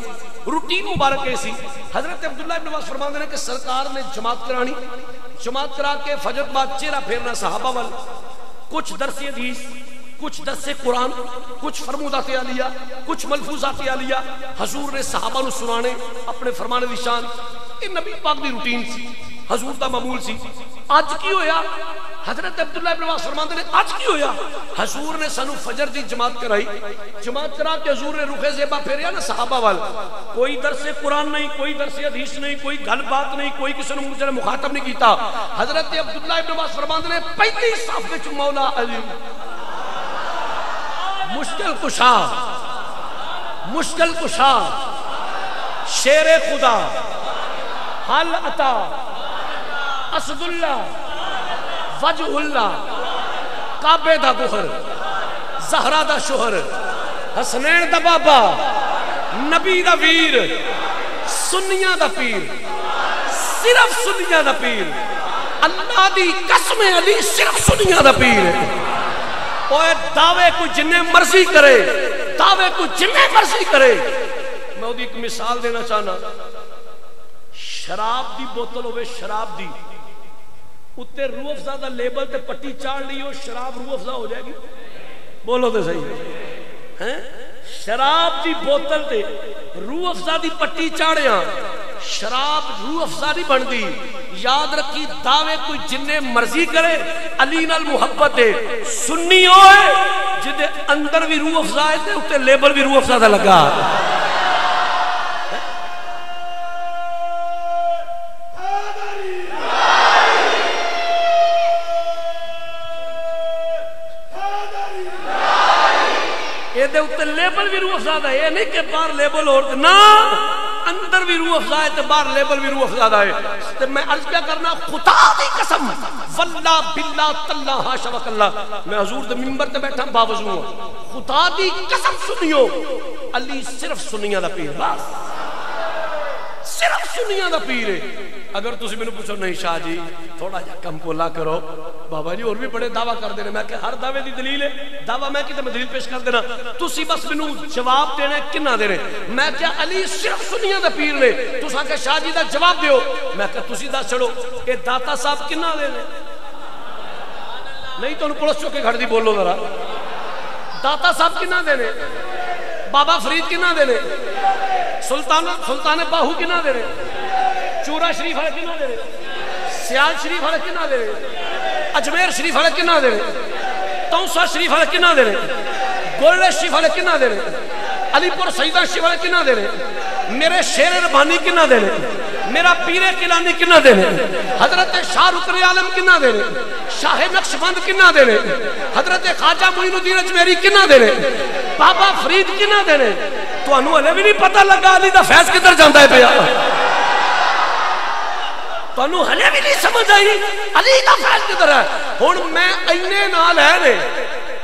روٹین مبارک ایسی حضرت عبداللہ ابن عباس فرماتے ہیں کہ سرکار نے جماعت کرانی جماعت کرا کے فجر بعد چہرہ پھیرنا صحابہ وال کچھ درس حدیث کچھ درس قرآن کچھ فرمودات عالیہ کچھ ملفوظات عالیہ حضور نے صحابہ نو سنانے اپنے فرمانے دی شان یہ نبی پاک دی روٹین سی حضور دا معمول سی آج کی ہویا حضرت عبداللہ ابن عباس فرماتے ہیں آج کی ہویا حضور نے سانو فجر دی جماعت کرائی جماعت کرا کے حضور نے رخ زیبا پھیریا نا صحابہ وال کوئی درس قرآن نہیں کوئی درس حدیث نہیں کوئی گل بات نہیں کوئی کسی نے مخاطب نہیں کیتا حضرت عبداللہ ابن عباس فرماتے ہیں پہلی صف وچ مولا علی مشکل کشا شیر خدا حل عطا اسد اللہ وجہ اللہ کعبے دا گوہر زہرا دا شوہر حسنین دا بابا نبی دا ویر سنیاں دا پیر صرف سنیاں دا پیر اللہ دی قسم علی صرف سنیاں دا پیر اوہ دعوے کو جنہیں مرضی کرے دعوے کو جنہیں مرضی کرے میں وہ ایک مثال دینا چاہنا شراب دی بوتل ہوئے شراب دی اتے روح افزا دا لیبل تے پٹی چاڑ لیو شراب روح افزا ہو جائے گی بولو تے صحیح شراب دی بوتل تے روح افزا دی پٹی چاڑیاں شراب روح افزا نہیں بن دی یاد رکھی دعوے کوئی جنہیں مرضی کرے علی نال محبت ہے سنی ہوئے جدے اندر بھی روح افزا ہے تے اتے لیبل بھی روح افزا دا لگا لیبل بھی روح افزادہ ہے یہ نہیں کہ باہر لیبل اور نا اندر بھی روح افزا ہے تو باہر لیبل بھی روح افزادہ ہے تو میں عرض کیا کرنا خدا دی قسم واللہ باللہ تاللہ حاشا وکاللہ میں حضور دے منبر تے بیٹھا باوضو ہوں خدا دی قسم سنیو علی صرف سنیاں دا پیر بس صرف سنیاں دا پیر ہے اگر تسی میں نے پوچھو نہیں شاہ جی تھوڑا جا کم کولا کرو بابا جی اور بھی بڑے دعویٰ کر دینے میں کہ ہر دعوے دی دلیل ہے دعویٰ میں کہتا میں دلیل پیش کر دینا تسی بس میں نے جواب دینے کنہ دینے میں کیا علی صرف سنیاں دا پیر نے تسا کہ شاہ جی دا جواب دیو میں کہ تسی دا چھڑو اے داتا صاحب کنہ دینے نہیں تو انہوں پڑوس چوکے گھڑ دی بولو ذرا داتا صاحب کنہ دینے بابا فرید کنہ دینے سلطان باہو کنہ دینے چورا شریف والے کنہ دے رہے سیال شریف والے کنہ دے رہے اجمیر شریف والے کنہ دے رہے تونسا شریف والے کنہ دے رہے گولڈ شریف والے کنہ دے رہے علی پور سیدہ شریف والے کنہ دے رہے میرے شیر ربانی کنہ دے رہے میرا پیر کلانی کنہ دے رہے حضرت شاہ رکن عالم کنہ دے رہے شاہ نقشبند کنہ دے رہے حضرت خواجہ معین الدین اجمیری کنہ دے رہے بابا فرید کنہ دے رہے تو انہوں علیہ بھی نہیں پتہ لگا علی دا فیض کدھر جاندہ ہے پیا تو انہوں ہلے بھی نہیں سمجھ آئی علی دا فیض کدھر ہے ہون میں اینے نال ہے نے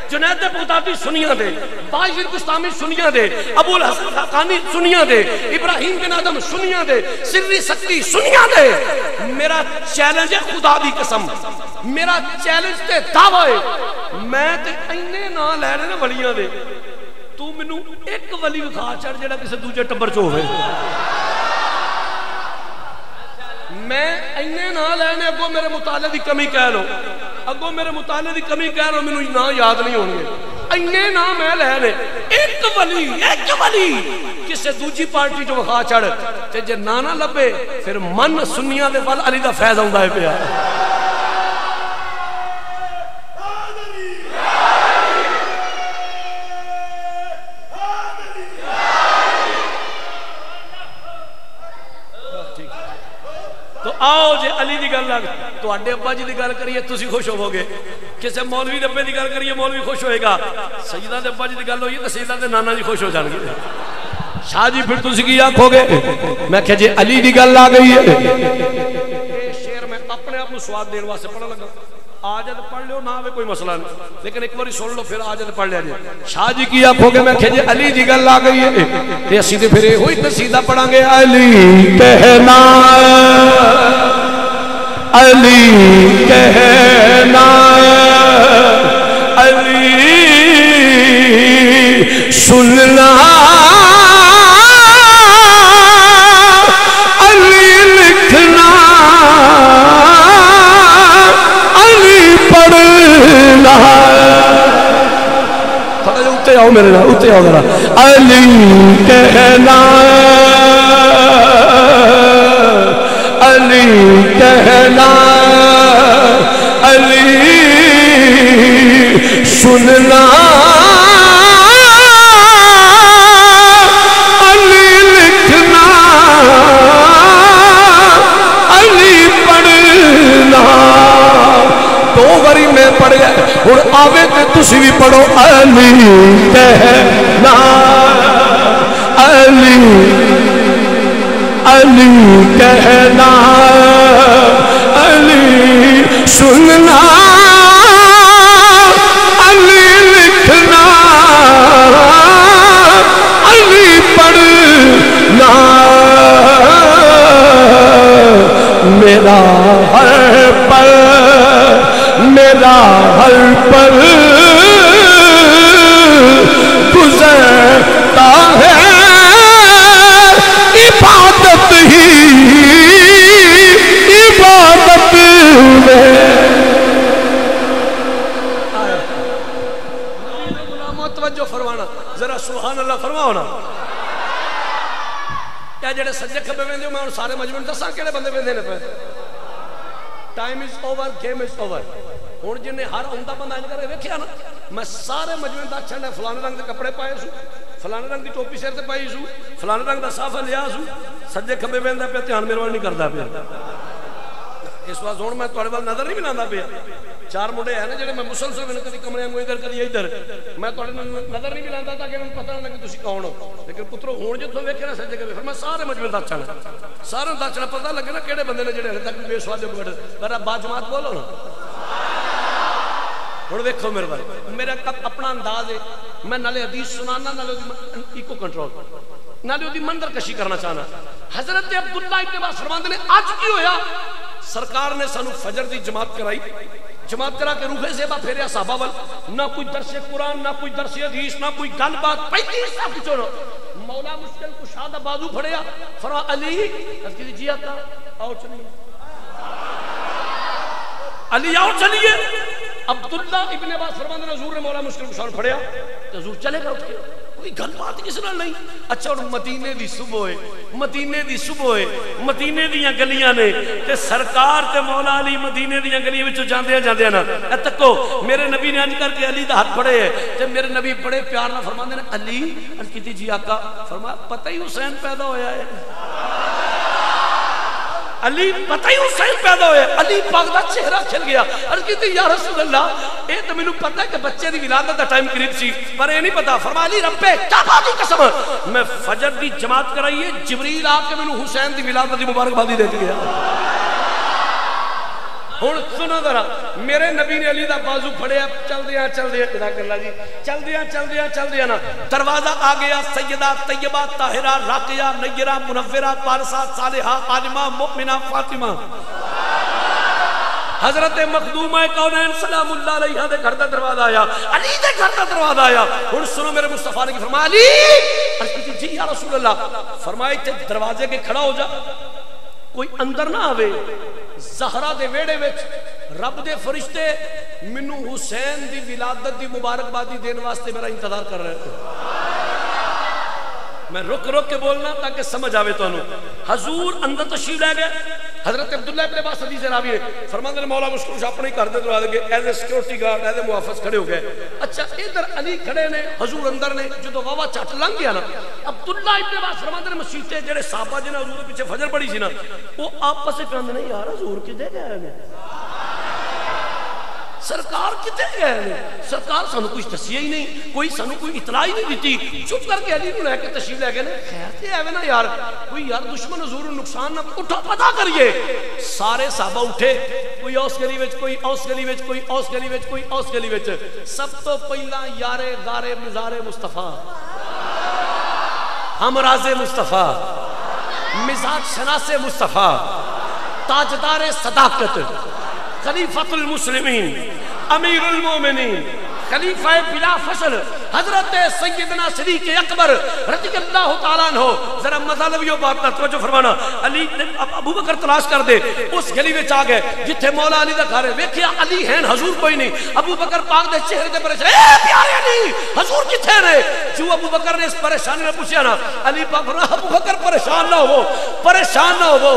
جنید بغدادی سنیاں دے باجر گستامی سنیاں دے ابو الحسن خاقانی سنیاں دے ابراہیم بن آدم سنیاں دے سری سکتی سنیاں دے میرا چیلنج ہے خدا دی قسم میرا چیلنج تے دعویٰ ہے میں تے اینے نال ہے نے ولیاں دے تو منو ایک ولی وکھا چڑھ جڑا کسے دوجے ٹبر چ ہوے میں اینے نہ لینے اگو میرے مطالعے دی کمی کہہ لو اگو میرے مطالعے دی کمی کہہ لو میں نہ یاد نہیں ہونگے اینے نہ میں لینے ایک ولی کسے دوجی پارٹی جو وخا چڑھ تے جے نانا لبے پھر من سنیاں دے وال علی دا فیض آؤں ہے پیا تو آؤ جے علی دی گل لگ تو اڈے ابا جی دی گل کریے تسی خوش ہو گے کسی مولوی ابے کی گل کریے مولوی خوش ہوئے گا، سیدہ دے ابا جی کی گل ہوئی تو سیدہ دے نانا جی خوش ہو جان گے. شاہ جی پھر تسی کی آکھو گے؟ میں کہ جی علی دی گل آ گئی ہے. یہ شعر میں اپنے آپ کو سواد دین واسطے پڑھا لگا. آجت پڑھ لیو نہ ہوئے کوئی مسئلہ نہیں، لیکن ایک باری سن لو پھر آجت پڑھ لیا جائے. شاہ جی کی آکھو گے؟ میں کہ جی علی دی گل آ گئی ہے. تے اسی تے پھر ہوئی قصیدہ پڑھاں گے. علی کہنا علی کہنا علی سننا علی لکھنا علی پڑھنا. تھوڑا جو اتے آؤ میرے نام، اتے آؤ ذرا. علی کہنا علی کہنا علی سننا علی لکھنا علی پڑھنا. دو باری میں پڑھ گیا، ہوں آوے تے تسی بھی پڑھو. علی کہنا علی علی کہنا علی سننا علی لکھنا علی پڑھنا. میرا ہر پل میرا ہر پل گزرتا ہے عبادت ہی عبادت میں. توجہ فرمانا ذرا سبحان اللہ فرماؤ نا. کیا جڑے سجے کھبے ویندے ہو میں ہن سارے مجمع دساں کیڑے بندے ویندے نے پے. Time is over, game is over. ہن جن نے ہر عمدہ بندہ ان کر کے ویکھیا نا، میں سارے مجمع دا چھڑ فلانے رنگ دے کپڑے پائے سو، فلانے رنگ دی ٹوپی سر تے پائی سو، فلانے رنگ دا صافہ لیا سو، سجے کھبے ویندا پیا دھیان میرے وال نہیں کردا پیا. اس واسطے ہن میں تواڈے وال نظر نہیں بناندا پیا. چار منڈے ہیں نا جڑے میں مسلسل میں کدی کمرے میں ادھر کدی ادھر، میں تواڈے نظر نہیں بناندا تاکہ انہوں پتہ نہ لگے تسی کون ہو. لیکن پترو ہن جتھوں ویکھے نا سجے کھبے، پھر میں سارے مجمع دا چھڑ سارے دا چھڑ پتہ لگے نا کیڑے بندے نے جڑے ہلے تک بے سواد بیٹھے. ذرا با جماعت بولو نا. ہن ویکھو میرے بھائی، میرا اپنا انداز ہے. میں نالے حدیث سنانا، نالے ایکو کنٹرول، نالے دی منظر کشی کرنا چاہنا. حضرت عبداللہ ابن عباس فرماتے ہیں آج کی ہویا سرکار نے سانو فجر دی جماعت کرائی. جماعت کرا کے روح زیبا پھیریا صحابہ وال. نہ کوئی درس قرآن، نہ کوئی درس حدیث، نہ کوئی گل بات، 35 سال کچھ نہ. مولا مشکل کشا دا بازو پھڑیا، فرما علی از کسی جی آتا آؤ چلیے، علی آؤ چلیے. عبداللہ ابن عباس فرماتے ہیں حضور نے مولا مشکل کشا پھڑیا تو حضور چلے گا اٹھ کے، کوئی گل بات کس نال نہیں. اچھا اور مدینے دی صبح ہے، مدینے دی صبح ہے، مدینے دیاں گلیاں نے تے سرکار تے مولا علی مدینے دیاں گلیاں وچوں جاندے جاندے نا. اے تکو میرے نبی نے انج کر کے علی دا ہاتھ پھڑے ہے تے میرے نبی بڑے پیار نال فرماندے نے علی عرض کیتی جی آقا. فرمایا پتہ ہی حسین پیدا ہویا ہے. علی پتہ ہی حسین پیدا ہوئے. علی پاک دا چہرہ کھل گیا. عرض کی تھی یا رسول اللہ اے تو میں نے پتہ ہے کہ بچے دی ولادت دا ٹائم قریب سی، پر اے نہیں پتا. فرمایا علی ربے کعبہ دی قسم میں فجر دی جماعت کرائیے، جبریل آ کے میں نے حسین دی ولادت دی مبارکبادی دے گیا. ہن سنو ذرا، میرے نبی نے علی دا بازو پھڑیا. چل دیا جزاک اللہ جی، چل دیا نا. دروازہ آ گیا. سیدہ طیبہ طاہرہ راقیہ نیرہ منورہ پارسہ صالحہ عالمہ مؤمنہ فاطمہ حضرت مخدومہ کونین سلام اللہ علیہ دے گھر دا دروازہ آیا، علی دے گھر دا دروازہ آیا. ہن سنو میرے مصطفیٰ نے فرمایا علی عرض جی یا رسول اللہ. فرمایا تے دروازے کے کھڑا ہو جا، کوئی اندر نہ آوے. زہرا دے ویڑے وچ رب دے فرشتے منو حسین دی ولادت دی مبارکبادی دین واسطے میرا انتظار کر رہے تھے. میں رک کے بولنا تاکہ سمجھ آوے تو انہوں. حضور اندر تشریف لے گئے. حضرت عبداللہ ابن عباس حدیث راوی ہے، فرماندے مولا مشکل اپنے گھر دے دروازے کے as a security guard as a محافظ کھڑے ہو گئے. اچھا ادھر علی کھڑے نے، حضور اندر نے. جدو واوا چٹ لنگ گیا نا، عبداللہ ابن عباس فرماندے مسجد تے جڑے صحابہ جنہاں حضور دے پیچھے فجر پڑھی سی نا، وہ آپس وچ کہندے نے یار حضور کدے گئے نے. سرکار کتے گئے؟ سرکار سانو کچھ دسیا ہی نہیں، کوئی سانو کوئی اطلاع ہی نہیں دیتی، چپ کر کے علی نو لے کے تشریف لے گئے نا. خیر تے ایویں نا یار، کوئی یار دشمن حضور نو نقصان نہ اٹھو پتہ کریے. سارے صحابہ اٹھے، کوئی اس گلی وچ، کوئی اس گلی وچ، کوئی اس گلی وچ، کوئی اس گلی وچ. سب تو پہلا یار غار مزار مصطفیٰ، ہمراز مصطفیٰ، مزاج شناس مصطفیٰ، تاجدار صداقت، خلیفۃ المسلمین، امیر المومنین، خلیفہ بلا فصل، حضرت سیدنا صدیق اکبر رضی اللہ تعالیٰ عنہ. ذرا مزہ لویو بات نہ توجہ فرمانا. علی ابو بکر تلاش کر دے، اس گلی میں آ گئے جتھے مولا علی دا گھر ہے. ویکھیا علی ہیں، حضور کوئی نہیں. ابو بکر پاک دے چہرے تے پریشان، اے پیارے علی حضور کتھے نے؟ جو ابو بکر نے اس پریشانی میں پوچھا نا، علی پاک فرمایا ابو بکر پریشان نہ ہو، پریشان نہ ہو،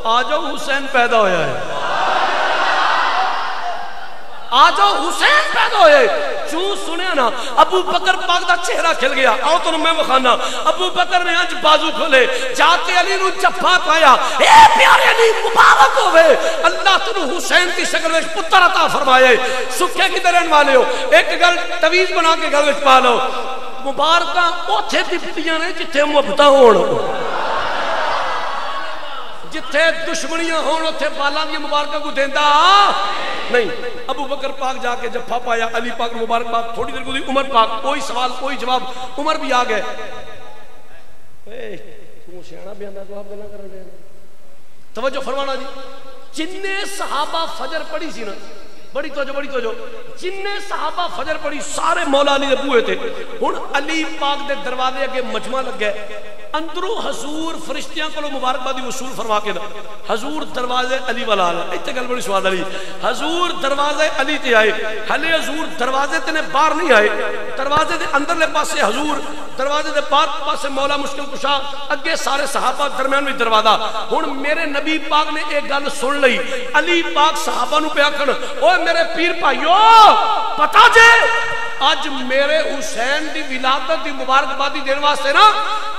آ جاؤ حسین پیدا ہویا ہے، آ جاؤ حسین پیدا ہوئے. چون سنیا نا ابو بکر پاک دا چہرہ کھل گیا. آؤ تو میں مخانا، ابو بکر نے آج بازو کھولے، جاتے علی نو جفا پایا، اے پیارے علی مبارک ہوئے، اللہ تنو حسین کی شکل میں پتر عطا فرمائے. سکھے کی درین والے ہو، ایک گل تویز بنا کے گل وچ پا لو. مبارکاں اوتھے دپتیاں نے جتھے محبتاں ہون، جتھے دشمنیاں ہون اتھے بالاں دی مبارکاں کو دیندا نہیں. ابو بکر پاک جا کے جفا پایا، علی پاک مبارک پاک. تھوڑی دیر گزری، عمر پاک، کوئی سوال کوئی جواب. عمر بھی آ گئے. اے تو سیاںا بیاندا تو آپ گلاں کرن دے. توجہ فرمانا جی، جننے صحابہ فجر پڑھی سی نا، بڑی توجہ، جننے صحابہ فجر پڑھی سارے مولا علی دے بوئے تھے. ہن علی پاک دے دروازے اگے مجمع لگ گئے. اندروں حضور فرشتیاں کو مبارکبادی وصول فرما کے دا حضور دروازے علی والا آلہ. ایتے گل بڑی سواد علی، حضور دروازے علی تے آئے. حلے حضور دروازے تے نے باہر نہیں آئے، دروازے دے اندر لے پاسے حضور، دروازے دے باہر پاسے مولا مشکل کشا، اگے سارے صحابہ، درمیان بھی دروازہ. ہن میرے نبی پاک نے ایک گل سن لئی. علی پاک صحابہ نو پہ آکھن، اوے میرے پیر بھائیو پتا جے آج میرے حسین دی ولادت دی مبارکبادی دین واسطے نا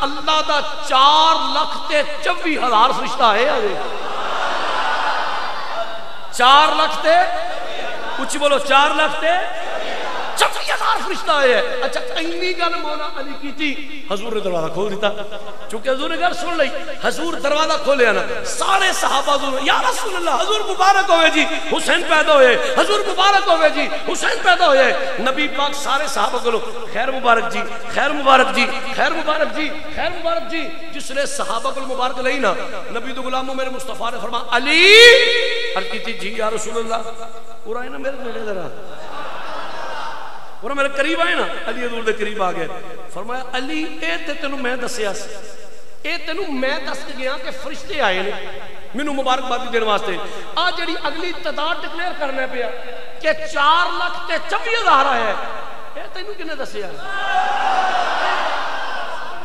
اللہ دا 4,24,000 فرشتہ ہے. 4 لاکھ تے کچھ بولو، 4,24,000 فرشتہ ہے. اچھا اینی گل مولا علی کی تھی، حضور نے دروازہ کھول دیتا. چونکہ حضور نے گل سن لئی، حضور دروازہ کھولے نا، سارے صحابہ حضور یا رسول اللہ حضور مبارک ہوئے جی حسین پیدا ہوئے، حضور مبارک ہوئے جی حسین پیدا ہوئے. نبی پاک سارے صحابہ کو خیر مبارک جی، خیر مبارک جی، خیر مبارک جی، خیر مبارک جی. جس نے صحابہ کو مبارک لئی نا، نبی تو غلاموں میرے مصطفیٰ نے فرمایا علی، عرض کی تھی جی یا رسول اللہ. اور آئے نا میرے نیڑے ذرا، اور میرے قریب آئے نا. علی حضور دے قریب آ گئے. فرمایا علی اے تے تینوں میں دسیا سی، اے تینوں میں دس کے گیا کہ فرشتے آئے نے مینوں مبارکبادی دین واسطے. آ جڑی اگلی تعداد ڈکلیئر کرنا پیا کہ 4,24,000 آیا ہے، اے تینوں کنے دسیا؟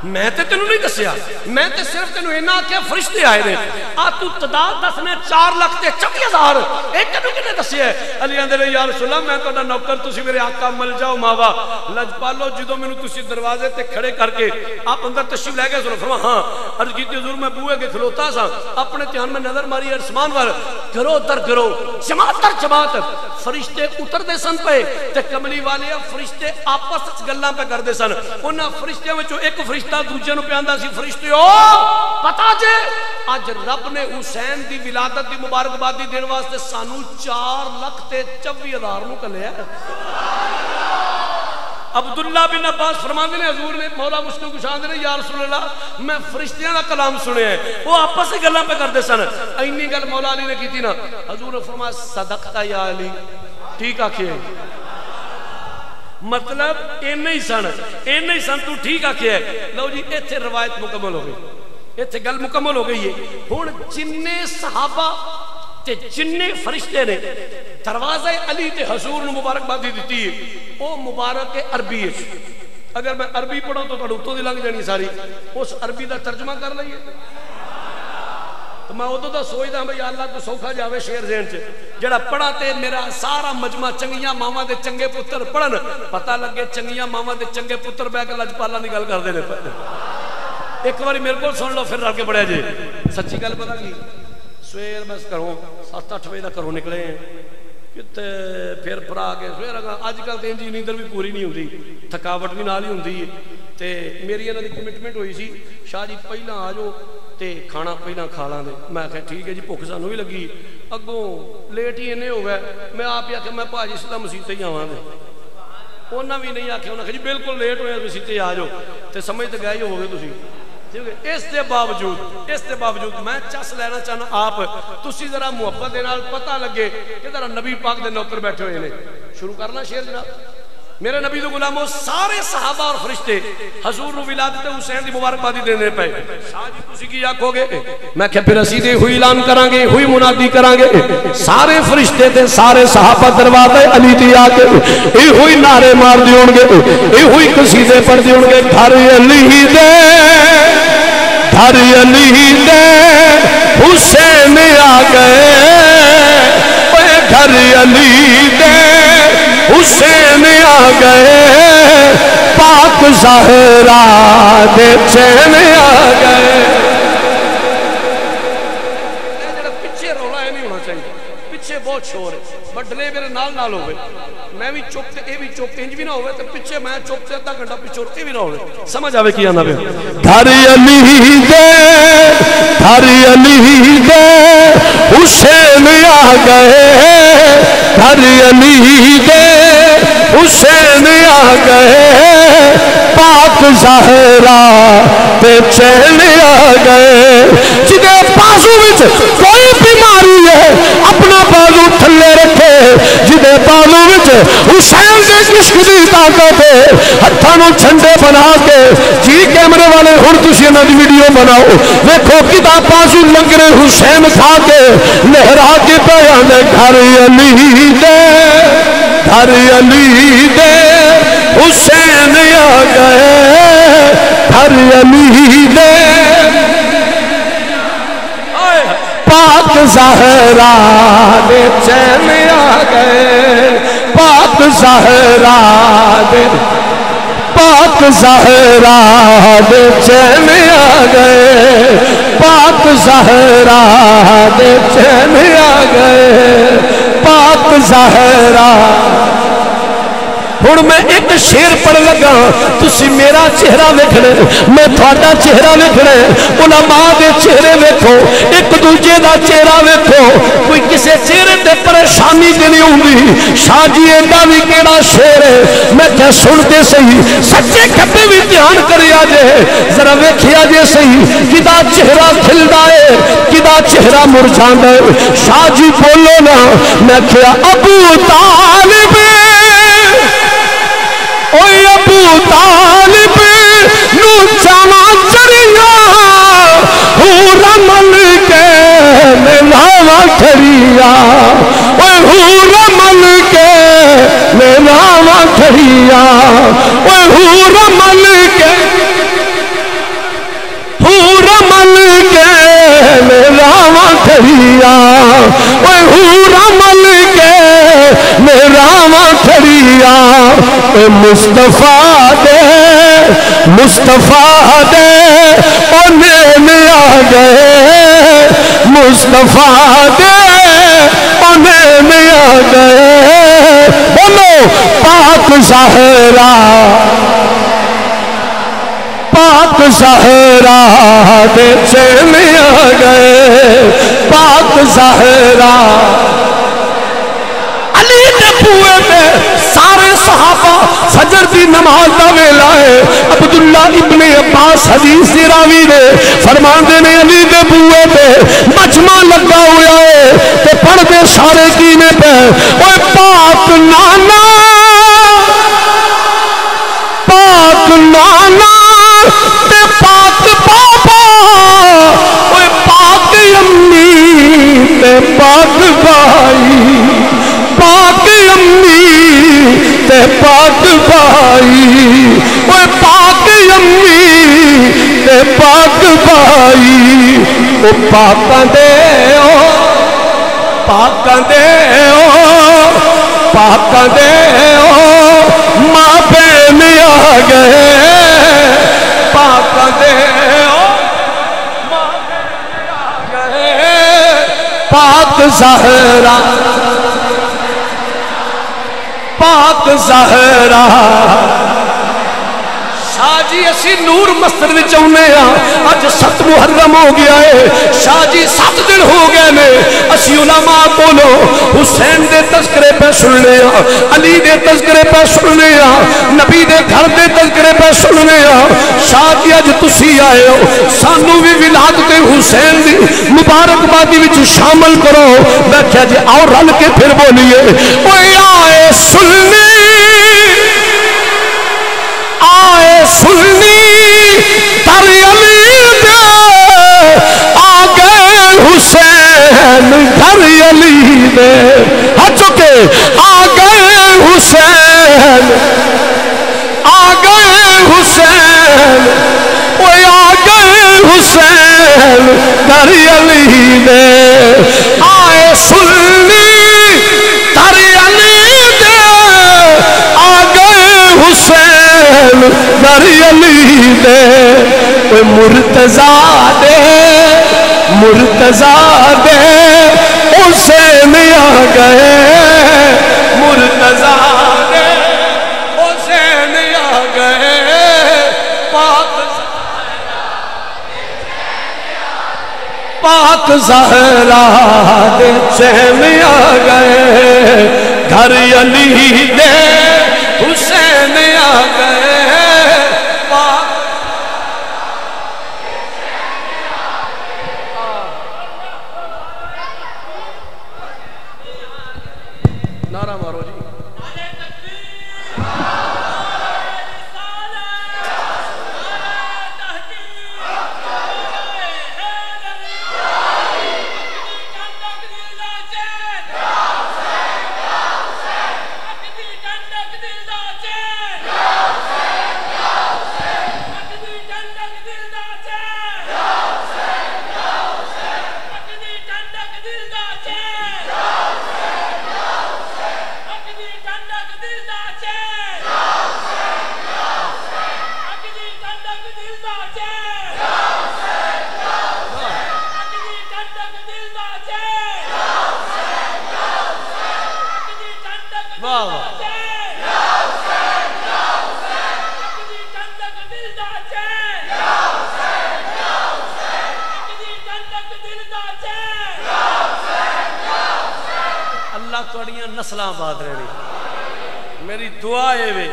میں تے تینوں نہیں دسیا، میں تے صرف تینوں اینا کہ فرشتے آئے نے. آ تو تعداد دس نے 4,24,000، اے تینوں کنے دسیا ہے؟ علی آندے یا رسول اللہ میں تہاڈا نوکر، تسی میرے آقا مل جاؤ ماوا لجپالو. جدوں مینوں تسی دروازے تے کھڑے کر کے آپ اندر تشریف لے گئے سن. فرمایا ہاں. عرض کیتی حضور میں بوئے کے کھلوتا سا، اپنے دھیان میں نظر ماری آسمان وال، گھرو در گھرو، جماعت در جماعت فرشتے اتر دے سن پے تے کملی والے فرشتے آپس وچ گلاں پہ کردے سن. انہاں فرشتیاں وچوں ایک فرشتہ دوجے نو پیاندا سی، فرشتیو پتا جے اج رب نے حسین دی ولادت دی مبارکبادی دین واسطے سانو 4,24,000 نو کلیا. عبداللہ بن عباس فرماندے نے حضور نے مولا مشکل کشا دے نے یا رسول اللہ میں فرشتیاں دا کلام سنیا ہے، وہ آپس سے گلاں پہ کردے سن. اینی گل مولا علی نے کیتی نا، حضور نے فرمایا صدقتا یا علی، ٹھیک آکھے. مطلب اینے ہی سن تو ٹھیک آکھے ہے. لو جی ایتھے روایت مکمل ہو گئی، ایتھے گل مکمل ہو گئی ہے. ہن جننے صحابہ تے جننے فرشتے نے دروازہ علی تے حضور نو مبارکبادی دیتی ہے، او مبارک عربی ہے. اگر میں عربی پڑھوں تو تہاڈے اتوں دی لنگ جانی ساری. اس عربی دا ترجمہ کر لئیے تو میں ادو تو سوچدا بھئی اللہ تو سوکھا جاوے شعر ذہن چ جڑا پڑھا تے میرا سارا مجمع چنگیاں ماواں دے چنگے پتر پڑھن، پتہ لگے چنگیاں ماواں دے چنگے پتر بہ کے لجپالاں دی گل کردے نے. ایک باری میرے کو سن لو پھر رل کے پڑھیا جی. سچی گل پتہ کی سویر بس کروں 7-8 بجے دا گھروں نکلے پھر پھرا کے پھر اج کل تو انجی نیندر بھی پوری نہیں ہوتی، تھکاوٹ بھی نال ہی ہوتی ہے. تے میری انہاں دی کمٹمنٹ ہوئی سی شاہ جی پہلا آ جاؤ تے کھانا پہلا کھا لاں دے. میں آخیا ٹھیک ہے جی بھوک سانوں بھی لگی. اگوں لیٹ ہی انہیں ہو گئے. میں آپ ہی آخیا میں بھاجی سیدھا مسیت ہی آواں دے. انہاں بھی نہیں آخیا، انہاں آخیا جی بالکل لیٹ ہوئے مسیت آ جاؤ. تے سمجھ تے گئے ہی ہوگے تسی. اس دے باوجود میں چس لینا چاہنا آپ تسی ذرا محبت دے نال پتہ لگے کہ ذرا نبی پاک دے نوکر بیٹھے ہوئے نے. شروع کرنا شعر جناب. میرے نبی دے غلاموں سارے صحابہ اور فرشتے حضور نو ولادت حسین دی مبارکبادی دینے پے. شاہ جی تسی کی آکھو گے؟ میں کہ پھر اسی دے ہوئی اعلان کران گے، ہوئی منادی کران گے. سارے فرشتے تے سارے صحابہ دروازے علی تے آ کے اے ہوئی نعرے مار دیون گے، اے ہوئی قصیدے پڑھ دیون گے. گھر علی دے، گھر علی دے حسین آ گئے، اے گھر علی دے حسین آ گئے، پاک زہرا دے چین آ گئے. پیچھے رولا ہے نہیں ہونا چاہیے، پیچھے بہت شور ہے. بڑھنے میرے نال ہوئے، میں بھی چپ تے اے بھی چپ تے انج بھی نہ ہوئے تے پیچھے میں چپ تے ادھا گھنٹہ پیچھے اے بھی نہ ہوئے. سمجھ آوے کی آنا پہ. گھر علی دے، گھر علی دے حسین آ گئے، گھر علی دے حسین آ گئے، پاک زہرا تے چین آ گئے. جدے بازو وچ کوئی بیماری ہے اپنا بازو تھلے رکھے، جدے بازو وچ حسین دے عشق دی طاقت ہے ہتھاں چھنڈے بنا کے. جی کیمرے والے ہن تسی انہاں دی ویڈیو بناؤ، ویکھو کدا بازو لنگرے حسین کھا کے لہرا کے پے آندے. گھر علی دے، گھر علی دے حسین آ گئے، گھر علی دے پاک زہرا دے چین آ گئے، پاک زہرا دے، پاک زہرا دے چین آ گئے، پاک زہرا دے چین آ گئے، پاک زہرا. ہن میں ایک شعر پڑھ لگا، تسی میرا چہرہ ویکھنا، میں تھوڑا چہرہ ویکھنا. علماء دے چہرے ویکھو، ایک دوجے دا چہرہ ویکھو. کوئی کسے چہرے تے پریشانی تے نہیں ہوندی. شاہ جی ایڈا بھی کیڑا شعر ہے. میں کیا سنتے صحیح، سچے کھبے بھی دھیان کریا جے، ذرا ویکھیا جے صحیح کدا چہرہ کھلدا ہے کدا چہرہ مرجھاندا ہے. شاہ جی بولو نا. میں کیا ابو طالب، اوے ابو طالب نو چاواں چڑیا، حور مل کے میلاواں کھڑیا، اوے حور مل کے میلاواں کھڑیا، اوے حور مل کے، حور مل کے میلاواں کھڑیا، اوے حور مل کے میلاواں کھڑیا. مصطفیٰ دے، مصطفیٰ دے انہیں آ گئے، مصطفیٰ دے انہیں آ گئے. بولو پاک زہرا، پاک زہرا دے چین آ گئے، پاک زہرا. علی دے بوئے میں سارے صحابہ فجر دی نماز دا ویلا ہے. عبداللہ ابن عباس حدیث دی راوی نے فرماندے نے علی دے بوئے تے مجمع لگا ہوا ہے تے پڑھ دے سارے کینے پہ اوے پاک نانا، پاک نانا تے پاک بابا، اوے پاک امی تے پاک بھائی، پاک امی تے پاک بھائی، اوے پاک امی تے پاک بھائی. او پاکاں دے او، پاکاں دے او، پاکاں دے او ماں بہن آ گئے، پاکاں دے او ماں بہن آ گئے، پاک زہرا. پاک زہرا شاہ جی اسی نور مسجد وچ آنے ہاں اج 7 محرم ہو گیا ہے شاہ جی 7 دن ہو گئے نے اسی علماء کولو حسین دے تذکرے پہ سننے ہاں علی دے تذکرے پہ سننے ہاں نبی دے گھر دے تذکرے پہ سننے ہاں شاہ جی اج تسی آئے ہو سانو بھی ولادت حسین دی مبارکبادی وچ شامل کرو میں کہا جی آؤ رل کے پھر بولیے اوے آئے سننی آئے سننی در علی دے آگئے حسین در علی دے ہاتھ چکے آگئے حسین آگئے حسین اوے آگئے حسین در علی دے آئے سننی در علی دے آگئے حسین در علی دے اوے مرتضیٰ دے مرتضیٰ دے حسین آ گئے مرتضیٰ دے حسین آ گئے پاک زہرا دے چین آ گئے گھر علی دے حسین آ گئے نعرہ مارو جی نسلہ آباد رہنی میری دعا ہے وے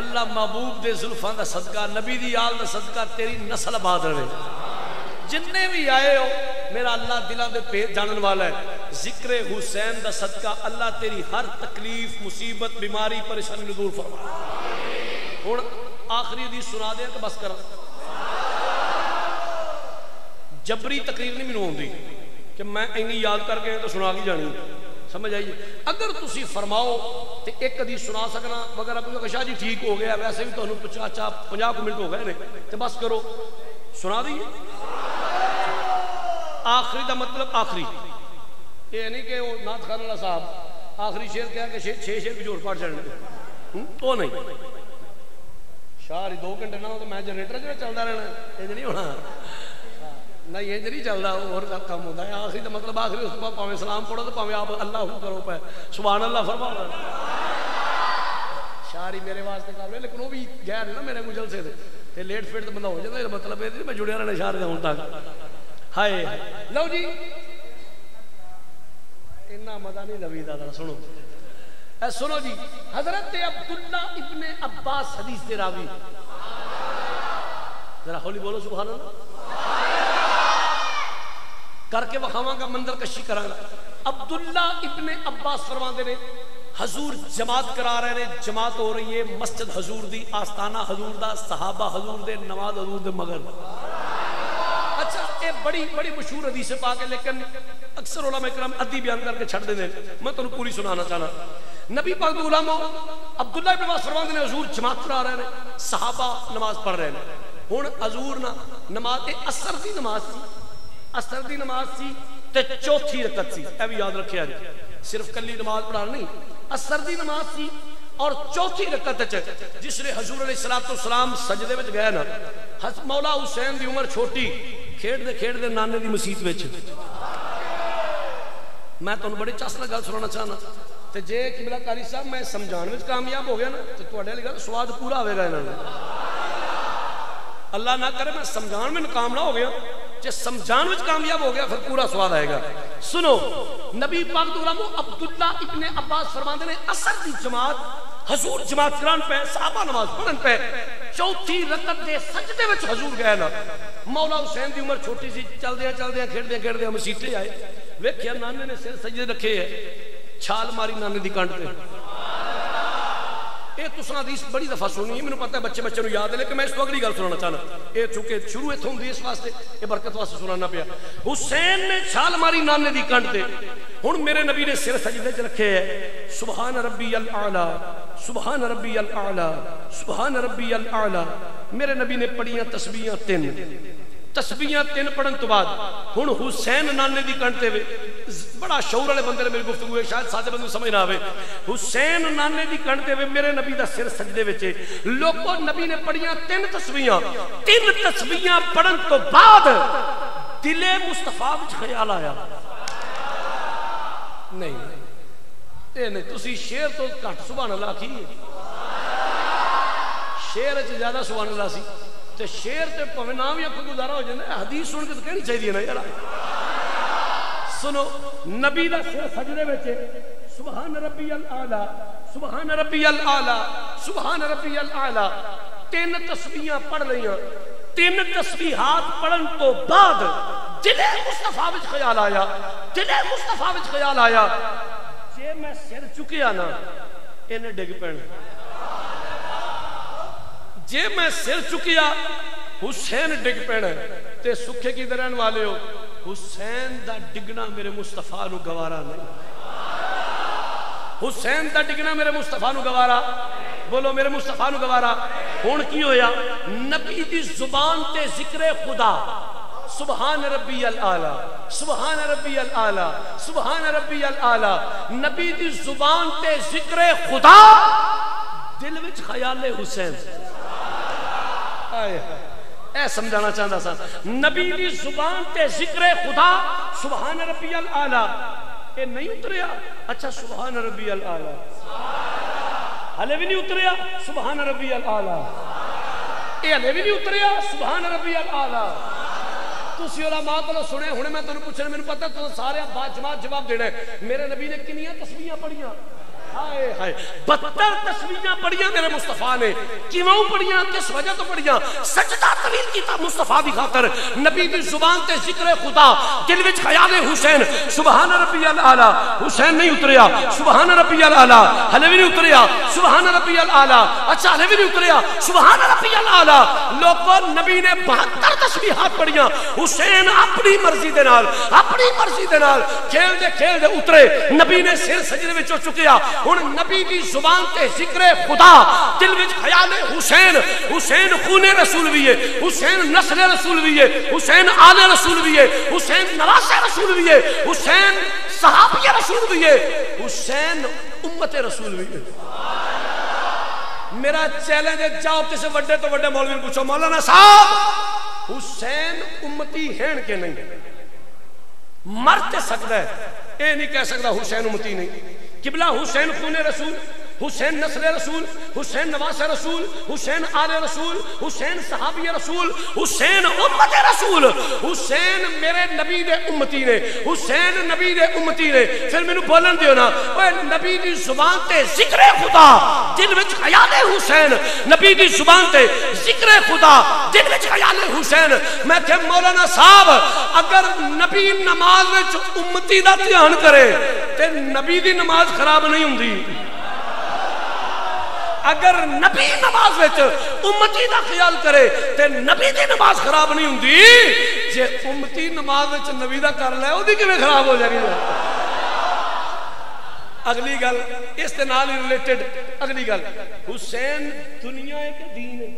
اللہ محبوب دے زلفان دا صدقہ نبی دی آل دا صدقہ تیری نسل آباد رہے جننے بھی آئے ہو میرا اللہ دلان دے پہ جانن والا ہے ذکر حسین دا صدقہ اللہ تیری ہر تکلیف مصیبت بیماری پریشانی دور فرما اور آخری حدیث سنا دیں کہ بس کرا جبری تقریر نہیں منوں دی کہ میں اینی یاد کر کے تو سنا کی جانی سمجھ آئیے اگر تسی فرماؤ تو ایک حدیث سنا سکنا مگر آپ کو شاہ جی ٹھیک ہو گیا ویسے بھی تو انہوں 50 منٹ ہو گئے نہیں تو بس کرو سنا دیئے آخری دا مطلب آخری یہ نہیں کہ وہ نعت خان اللہ صاحب آخری شیر کیا کہ 6 شیر بھی جوڑ پاٹ چڑھنے تو نہیں شاہ 2 گھنٹے نہ ہو تو میں جنریٹر جو چلتا رہنا یہ نہیں ہونا نہ یہ نہیں چل رہا اور کام ہوتا ہے آخری تو مطلب آخری اس کو پاویں سلام پڑھو تو پاویں آپ اللہ کرو پہ سبحان اللہ فرما شاعری میرے واسطے کام ہے لیکن وہ بھی غیر ہے نا میرے کو جلسے تھے لیٹ فیٹ تو بندہ ہو جاتا ہے مطلب ہے میں جڑیا رہنا شاعری ہوں تک ہائے لو جی اتنا مزہ نہیں لوی دادا سنو اے سنو جی حضرت عبداللہ ابن عباس حدیث دے راوی ذرا ہولی بولو سبحان اللہ کر کے وخاواں کا منظر کشی کراں گا عبداللہ ابن عباس فرماندے نے حضور جماعت کرا رہے ہیں جماعت ہو رہی ہے مسجد حضور دی آستانہ حضور دا صحابہ حضور دے نماز حضور دے مگر اچھا یہ بڑی بڑی مشہور حدیث پاک ہے لیکن اکثر علماء کرام ادھی بیان کر کے چھڑ دے دیں میں تو پوری سنانا چاہنا نبی پاک دے علماء عبداللہ ابن عباس فرماندے نے حضور جماعت کرا رہے ہیں صحابہ نماز پڑھ رہے ہیں ہن حضور نا نماز اثر دی نماز تھی اثر دی نماز تھی تے چوتھی رکعت تھی اے بھی یاد رکھیا جی صرف کلی نماز پڑھانا نہیں اثر دی نماز تھی اور چوتھی رکعت جس نے حضور علیہ السلام سجدے وچ گئے نا مولا حسین دی عمر چھوٹی کھیڑ دے نانے دی مسجد وچ میں تانوں بڑے چس نال گل سنانا چاہنا تے جے قبلہ قاری صاحب میں سمجھان وچ کامیاب ہو گیا نا تے تواڈے والی گل سواد پورا ہوے گا انہاں نوں. اللہ نہ کرے میں سمجھان میں ناکام نہ ہو گیا, جے سمجھان وچ کامیاب ہو گیا پھر پورا سواد آئے گا. سنو نبی پاک غلام عبداللہ ابن عباس فرماندے نے اثر دی جماعت حضور جماعت کران پہ صحابہ نماز پڑھن پہ چوتھی رکعت دے سجدے وچ حضور گئے نا. مولا حسین دی عمر چھوٹی سی, چلدیاں کھیڈدیاں مسیتے آئے, ویکھیا نانے نے سر سجدے رکھے ہے, چھال ماری نانے دی کنڈ تے. اے تساں حدیث بڑی دفعہ سنی ہے, مینوں پتہ ہے بچے نوں یاد ہے, لیکن میں اس تو اگلی گل سنانا چاہنا. اے چونکہ شروع ایتھوں ہوندی اس واسطے اے برکت واسطے سنانا پیا. حسین نے چھال ماری نانے دی کنڈ تے. ہن میرے نبی نے سر سجدے چ رکھے ہے, سبحان ربی الاعلی سبحان ربی الاعلی سبحان ربی الاعلی. میرے نبی نے پڑھیاں تسبیحاں تین پڑھن تو بعد ہن حسین نانے دی کنڈ تے بڑا شعور والے بندے نے میری گفتگو ہے, شاید سادے بندے سمجھ نہ آوے. حسین نانے دی کنڈ تے میرے نبی دا سر سجدے وچ, لوگوں نبی نے پڑھیاں تین تسبیحاں پڑھن تو بعد دل مصطفیٰ وچ خیال آیا نہیں تسی شیر تو گھٹ سبحان اللہ کی, شیر وچ زیادہ سبحان اللہ سی تے شیر تے پویں نام بھی اکھوں گزارا ہو جائے. حدیث سن کے تو کہنی چاہیے نا یار. سنو نبی دا سر سجدے وچ سبحان ربی الاعلی سبحان ربی الاعلی سبحان ربی الاعلی تین تسبیحاں پڑھ لیاں. تین تسبیحات پڑھن تو بعد دل مصطفیٰ وچ خیال آیا, دل مصطفیٰ وچ خیال آیا جے میں سر چکیا نا انہیں ڈگ پینا, جے میں سر چکیا حسین ڈگ پینا. تے سکھے کی درہن والے ہو, حسین دا ڈگنا میرے مصطفیٰ نو گوارا نہیں. حسین دا ڈگنا میرے مصطفیٰ نو گوارا, بولو میرے مصطفیٰ نو گوارا. ہون کی ہویا نبی دی زبان تے ذکر خدا سبحان ربی الاعلی سبحان ربی الاعلی سبحان ربی الاعلی. نبی دی زبان تے ذکر خدا, دل وچ خیال حسین. اے سمجھانا چاہتا سا, نبی دی زبان تے ذکر خدا سبحان ربی الاعلی اے نہیں اتریا. اچھا سبحان ربی الاعلی ہلے بھی نہیں اتریا, سبحان ربی الاعلی اے ہلے بھی نہیں اتریا, سبحان ربی الاعلی. تسی علماء کو سنے ہونے, میں تمہیں پوچھنا, میں نے پتا تو سارے جماعت جواب دینا ہے. میرے نبی نے کنیاں تسبیحاں پڑھیاں, 72 تسبیحاں پڑھیاں میرے مصطفیٰ نے. کیوں پڑھیاں, کس وجہ تو پڑھیاں؟ سجدہ طویل کیتا مصطفیٰ دی خاطر. نبی دی زبان تے ذکر خدا, دل وچ خیال حسین سبحان ربی الاعلی. حسین نہیں اتریا سبحان ربی الاعلی, ہلے بھی نہیں اتریا سبحان ربی الاعلی. اچھا ہلے بھی نہیں اتریا سبحان ربی الاعلی. لوگوں نبی نے 72 تسبیحات پڑھیاں. حسین اپنی مرضی دے نال کھیل دے اترے. نبی نے سر سجدے وچ چکیا. ہن نبی دی زبان تے ذکر خدا, دل وچ خیال حسین. حسین خون رسول بھی ہے, حسین نسل رسول بھی ہے, حسین آل رسول بھی ہے, حسین نواز رسول بھی ہے, حسین صحابی رسول بھی ہے, حسین امت رسول بھی ہے. میرا چیلنج ہے, جاؤ کسی بڑے تو بڑے مولوی نے پوچھو, مولانا صاحب حسین امتی ہیں کہ نہیں؟ مرتے سکتا ہے, اے نہیں کہہ سکتا حسین امتی نہیں. قبلہ حسین خون رسول, حسین نسل رسول, حسین نواس رسول, حسین آل رسول, حسین صحابی رسول, حسین امت رسول. حسین میرے نبی دے امتی نے, حسین نبی دے امتی نے. پھر میں نو بولن دیو نا, اوے نبی دی زبان تے ذکر خدا, دل وچ خیال حسین. نبی دی زبان تے ذکر خدا, دل وچ خیال حسین. میں کہ مولانا صاحب اگر نبی نماز وچ امتی دا دھیان کرے تے نبی دی نماز خراب نہیں ہوندی. اگر نبی نماز وچ امتی دا خیال کرے تے نبی دی نماز خراب نہیں ہوندی. جے امتی نماز وچ نبی دا کر لے اودی کیویں خراب ہو جائے گی؟ اگلی گل اس دے نال ریلیٹڈ, اگلی گل حسین دنیا ہے کہ دین ہے؟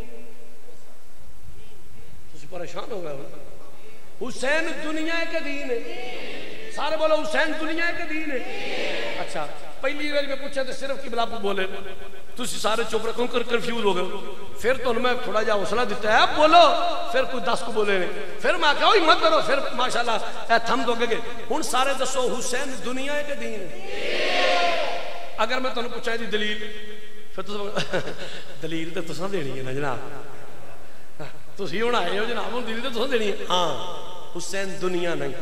تسی پریشان ہو گئے ہو. حسین دنیا ہے کہ دین ہے؟ سارے بولو حسین دنیا ہے کہ دین ہے؟ اچھا پہلی بار میں پوچھا تو صرف قبلہ کو بولے, تسی سارے چپ رکھو کر کنفیوز ہو گئے. پھر تو میں تھوڑا جا حوصلہ دیتا ہے بولو, پھر کوئی 10 کو بولے نہیں, پھر میں کہا ہمت کرو, پھر ماشاءاللہ اے تھم دو گے. ہن سارے دسو حسین دنیا ہے کہ دین ہے؟ اگر میں تمہیں پوچھا دی دلیل پھر تو دلیل تو تساں دینی ہے نا جناب تسی ہن آئے ہو جناب ہن دلیل تو تساں دینی ہے ہاں حسین دنیا نہیں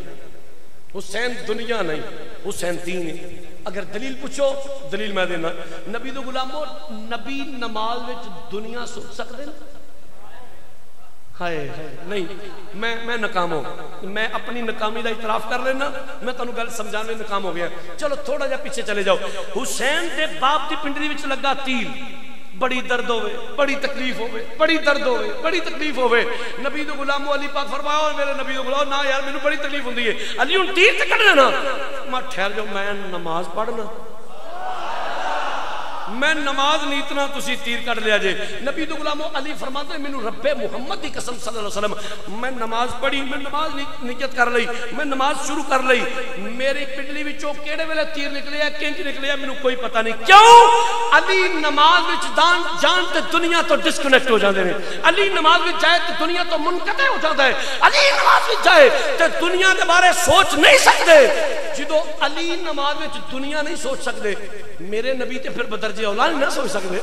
حسین دنیا نہیں حسین دین ہے اگر دلیل پوچھو دلیل میں دینا نبی دو غلامو نبی نماز وچ دنیا سوچ سکتے ہیں ہائے نہیں میں ناکام ہو میں اپنی ناکامی دا اعتراف کر لینا میں تانوں گل سمجھانے ناکام ہو گیا چلو تھوڑا جا پیچھے چلے جاؤ حسین دے باپ دی پنڈلی وچ لگا تیر بڑی درد ہوئے بڑی تکلیف ہوئے بڑی درد ہوئے بڑی تکلیف ہوئے نبی دو غلامو علی پاک فرمایا میرے نبی دو غلام نا یار مینوں بڑی تکلیف ہوندی ہے علی ہن تیر تے کڈنا نا میں ٹھہر جاؤ میں نماز پڑھنا میں نماز نیتنا تسی تیر کٹ لیا جے نبی دو غلامو علی فرماتے ہیں مینوں رب محمد دی قسم صلی اللہ علیہ وسلم میں نماز پڑھی میں نماز نیت کر لئی میں نماز شروع کر لئی میری پنڈلی وچوں کیڑے ویلے تیر نکلے ہے کنج نکلے ہے مینوں کوئی پتہ نہیں کیوں علی نماز وچ جان تے دنیا تو ڈسکنیکٹ ہو جاندے نے علی نماز وچ جائے تے دنیا تو منقطع ہو جاندا ہے علی نماز وچ جائے تے دنیا دے بارے سوچ نہیں سکدے جدوں علی نماز وچ دنیا نہیں سوچ سکدے میرے نبی تے پھر بدرجہ اولا نہیں سوچ سکتے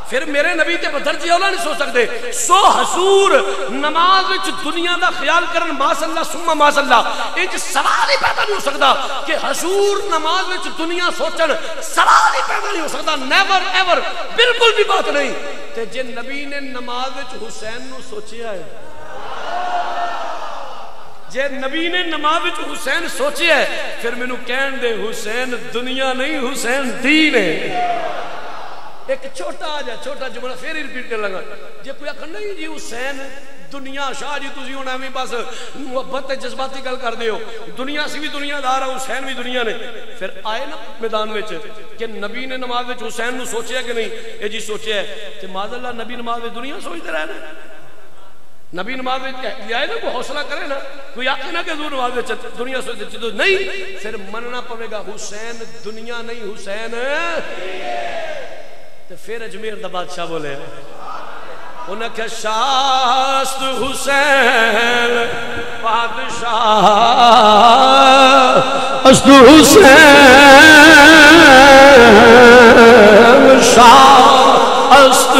پھر میرے نبی تے بدرجہ اولا نہیں سوچ سکتے سو حضور نماز وچ دنیا دا خیال کرن ماذ اللہ ثم ماذ اللہ انج سوال ہی پیدا نہیں ہو سکتا کہ حضور نماز وچ دنیا سوچن سوال ہی پیدا نہیں ہو سکتا نیور ایور بالکل بھی بات نہیں تے جے نبی نے نماز وچ حسین نو سوچیا ہے جے نبی نے نماز وچ حسین سوچے ہے پھر مینوں کہن دے حسین دنیا نہیں حسین دین ہے ایک چھوٹا جملہ پھر ریپیٹ کر لگا جے کوئی آکھے نہیں جی حسین دنیا شاہ جی تسی ہن ایویں بس محبت تے جذباتی گل کر دیو دنیا سی بھی دنیا دار ہے حسین بھی دنیا نے پھر آئے نا میدان وچ کہ نبی نے نماز وچ حسین نو سوچیا کہ نہیں اے جی سوچیا ہے تے معاذ اللہ نبی نماز وچ دنیا سوچتے رہنا نبی نماز میں لیا نا کوئی حوصلہ کرے نا کوئی آکھے نا کہ حضور نماز میں دنیا سوچتے چیزوں نہیں پھر مننا پڑے گا حسین دنیا نہیں حسین تو پھر اجمیر دا بادشاہ بولے انہاں کہ شاست حسین بادشاہ است حسین شاست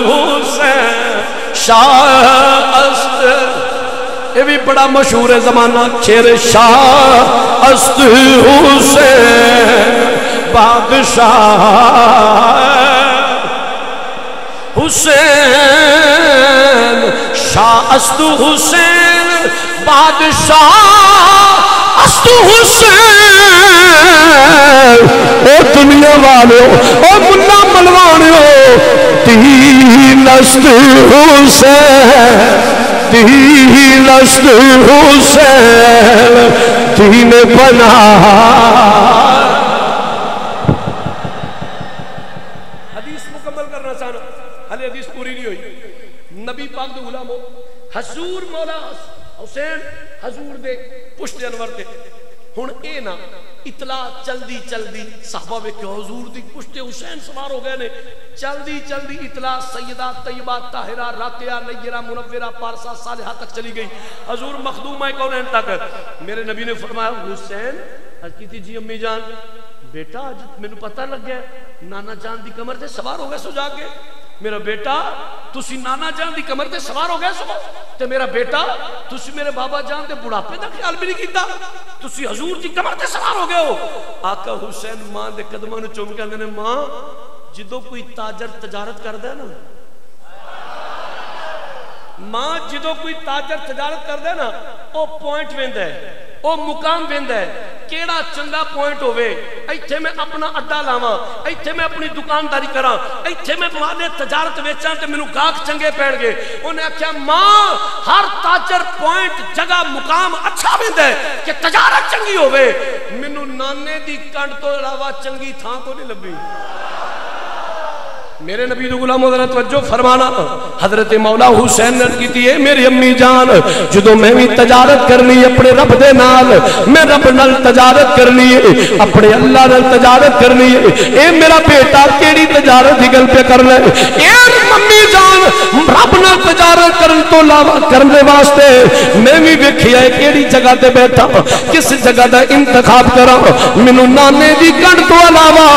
حسین شاست یہ بھی بڑا مشہور ہے زمانہ شیر شاہ است حسین بادشاہ حسین شاہ است حسین بادشاہ است حسین او دنیا والے او منا ملوانے دین است حسین دین است حسین دین بنا حدیث مکمل کرنا چاہنا حالی حدیث پوری نہیں ہوئی نبی پاک دے غلاموں حضور مولا حسین حضور دے پشت انور تے ہن اے نا اطلاع چلدی صحابہ میں کہ حضور دی پشت حسین سوار ہو گئے نے چلدی اطلاع سیدہ طیبہ طاہرہ راقیہ نیرہ منورہ پارسہ صالحہ تک چلی گئی حضور مخدومہ کونین تک میرے نبی نے فرمایا حسین آج کی تھی جی امی جان بیٹا آج میں نے پتہ لگ گیا نانا جان دی کمر تے سوار ہو گئے سو جا کے میرا بیٹا تسی نانا جان دی کمر تے سوار ہو گئے سو تے میرا بیٹا تسی میرے بابا جان دے بڑھاپے دا خیال بھی نہیں کیتا تسی حضور دی کمر تے سوار ہو گئے ہو آقا حسین ماں دے قدماں نوں چوم کے کہندے نے ماں جدوں کوئی تاجر تجارت کردا ہے نا ماں جدوں کوئی تاجر تجارت کردا ہے نا او پوائنٹ ویندا ہے او مقام ویندا ہے کیڑا چنگا پوائنٹ ہوئے ایتھے میں اپنا اڈا لاواں ایتھے میں اپنی دکانداری کراں ایتھے میں بوادے تجارت ویچاں تے مینوں گاہک چنگے پین گے انہیں آکھیا ماں ہر تاجر پوائنٹ جگہ مقام اچھا ویندا ہے کہ تجارت چنگی ہوئے مینوں نانے دی کنڈ تو علاوہ چنگی تھاں کو نہیں لبھی میرے نبی دو غلاموں ذرا توجہ فرمانا حضرت مولا حسین نے کی تھی اے میری امی جان جدوں میں بھی تجارت کرنی اپنے رب دے نال میں رب نال تجارت کرنی ہے اپنے اللہ نال تجارت کرنی ہے اے میرا بیٹا کیڑی تجارت دی گل پہ کرنا ہے اے ممی جان رب نال تجارت کرن تو علاوہ کرنے واسطے میں بھی ویکھیا ہے کیڑی جگہ تے بیٹھا کس جگہ دا انتخاب کراں مینوں نانے دی گھڑ تو علاوہ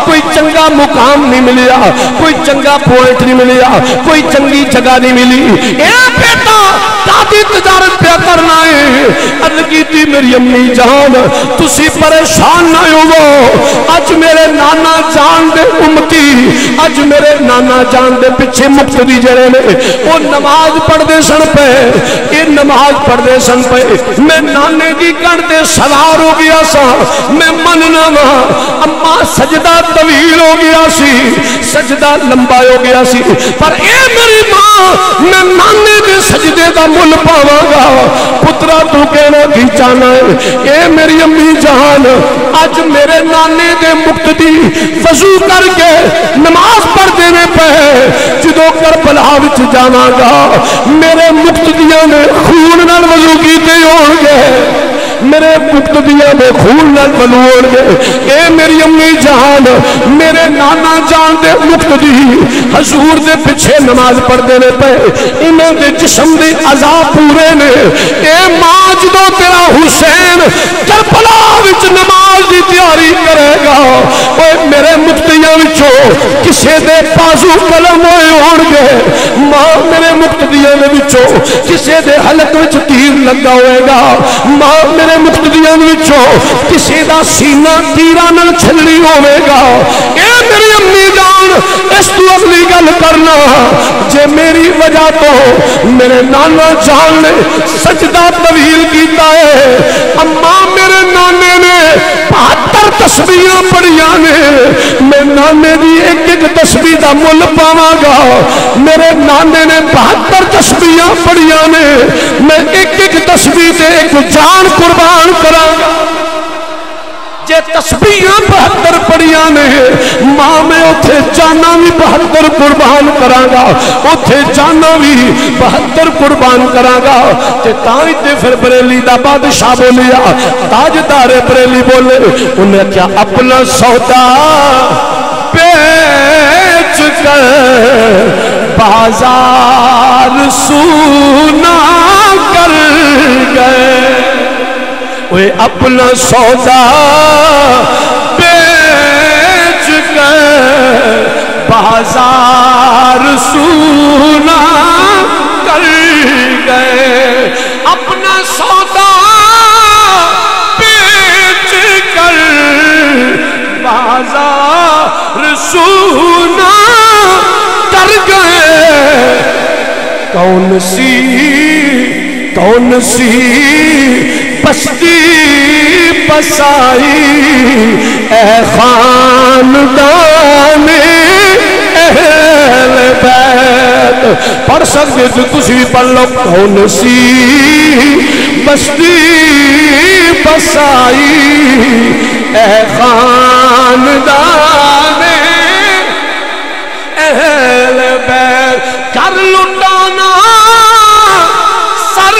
کوئی چنگا مقام نہیں ملیا کوئی چنگا پوائنٹ نہیں ملیا کوئی چنگی جگہ نہیں ملی اے بیٹا دادی تجارت پہ کرنا ہے عرض کیتی میری امی جان تسی پریشان نہ ہوو اج میرے نانا جان دے امتی اج میرے نانا جان دے پیچھے مقتدی جڑے نے وہ نماز پڑھ دے سن پہ یہ نماز پڑھ دے سن پہ میں نانے دی گھڑ تے سوار ہو گیا سا میں مننا وا اما سجدہ طویل ہو گیا سی سجدہ لمبا ہو گیا سی پر اے میری ماں میں نانے دے سجدے دا مل پاواں گا پترا تو کہنا کی چاہنا ہے اے میری امی جان اج میرے نانے دے مقتدی وضو کر کے نماز پڑھ دینے پہ جدو کربلا وچ جاواں گا میرے مقتدیاں نے خون نال وضو کیتے ہون گے میرے مقتدیاں نے خون نال وضو ہون گے اے میری امی جان میرے نانا جان دے مقتدی حضور دے پیچھے نماز پڑھ دینے پہ انہاں دے جسم دے اعضاء پورے نے اے ماں جدو تیرا حسین کربلا وچ نماز دی تیاری کرے گا اوے میرے مقتدیاں وچوں کسے دے بازو قلم ہوئے ہون گے ماں میرے مقتدیاں دے وچوں کسے دے حلق وچ تیر لگا ہوئے گا ماں میرے مقتدیاں وچوں کسے دا سینہ تیراں نال چھلنی ہوے گا اے میری امی جان اس تو اگلی گل کرنا جے میری وجہ تو میرے نانا جان نے سجدہ طویل کیتا ہے اما میرے نانے نے 72 تسبیحاں پڑھیاں نے میں نانے دی ایک ایک تسبیح دا مل پاواں گا میرے نانے نے 72 تسبیحاں پڑھیاں نے میں ایک ایک تسبیح تے ایک جان قربان کراں گا جے تسبیحاں 72 پڑھیاں نے ماں میں اوتھے جانا بھی 72 قربان کراں گا اوتھے جانا بھی 72 قربان کراں گا تے تاں تے پھر بریلی دا بادشاہ بولیا تاجدار بریلی بولے انہیں کیا اپنا سودا بیچ کر بازار سونا کر گئے وہ اپنا سودا بیچ کر بازار سونا کر گئے اپنا سودا بیچ کر بازار سونا کر گئے کون سی بستی بسائی اے خاندان اہل بیت پڑھ سکتے تو تسی بھی پڑھ لو کون سی بستی بسائی اے خاندان اہل بیت کر لٹانا سر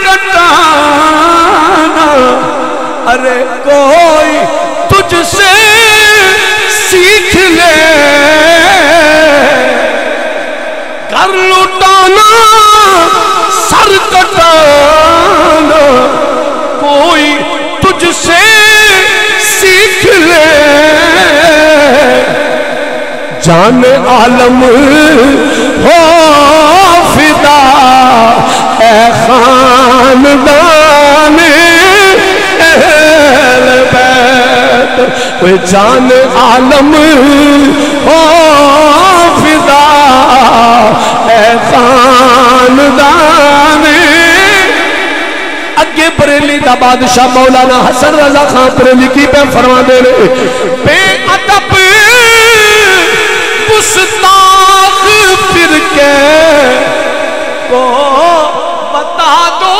کٹانا ارے کوئی تجھ سے سیکھ لے کر لٹانا سر کٹانا کوئی تجھ سے سیکھ لے جان عالم ہو فدا اے خاندان اہل بیت وہ جان عالم ہو فدا اے خاندان اگے بریلی دا بادشاہ مولانا حسن رضا خان بریلی کی پہ فرما دے رہے بے ادب گستاخ پھر کے کو بتا دو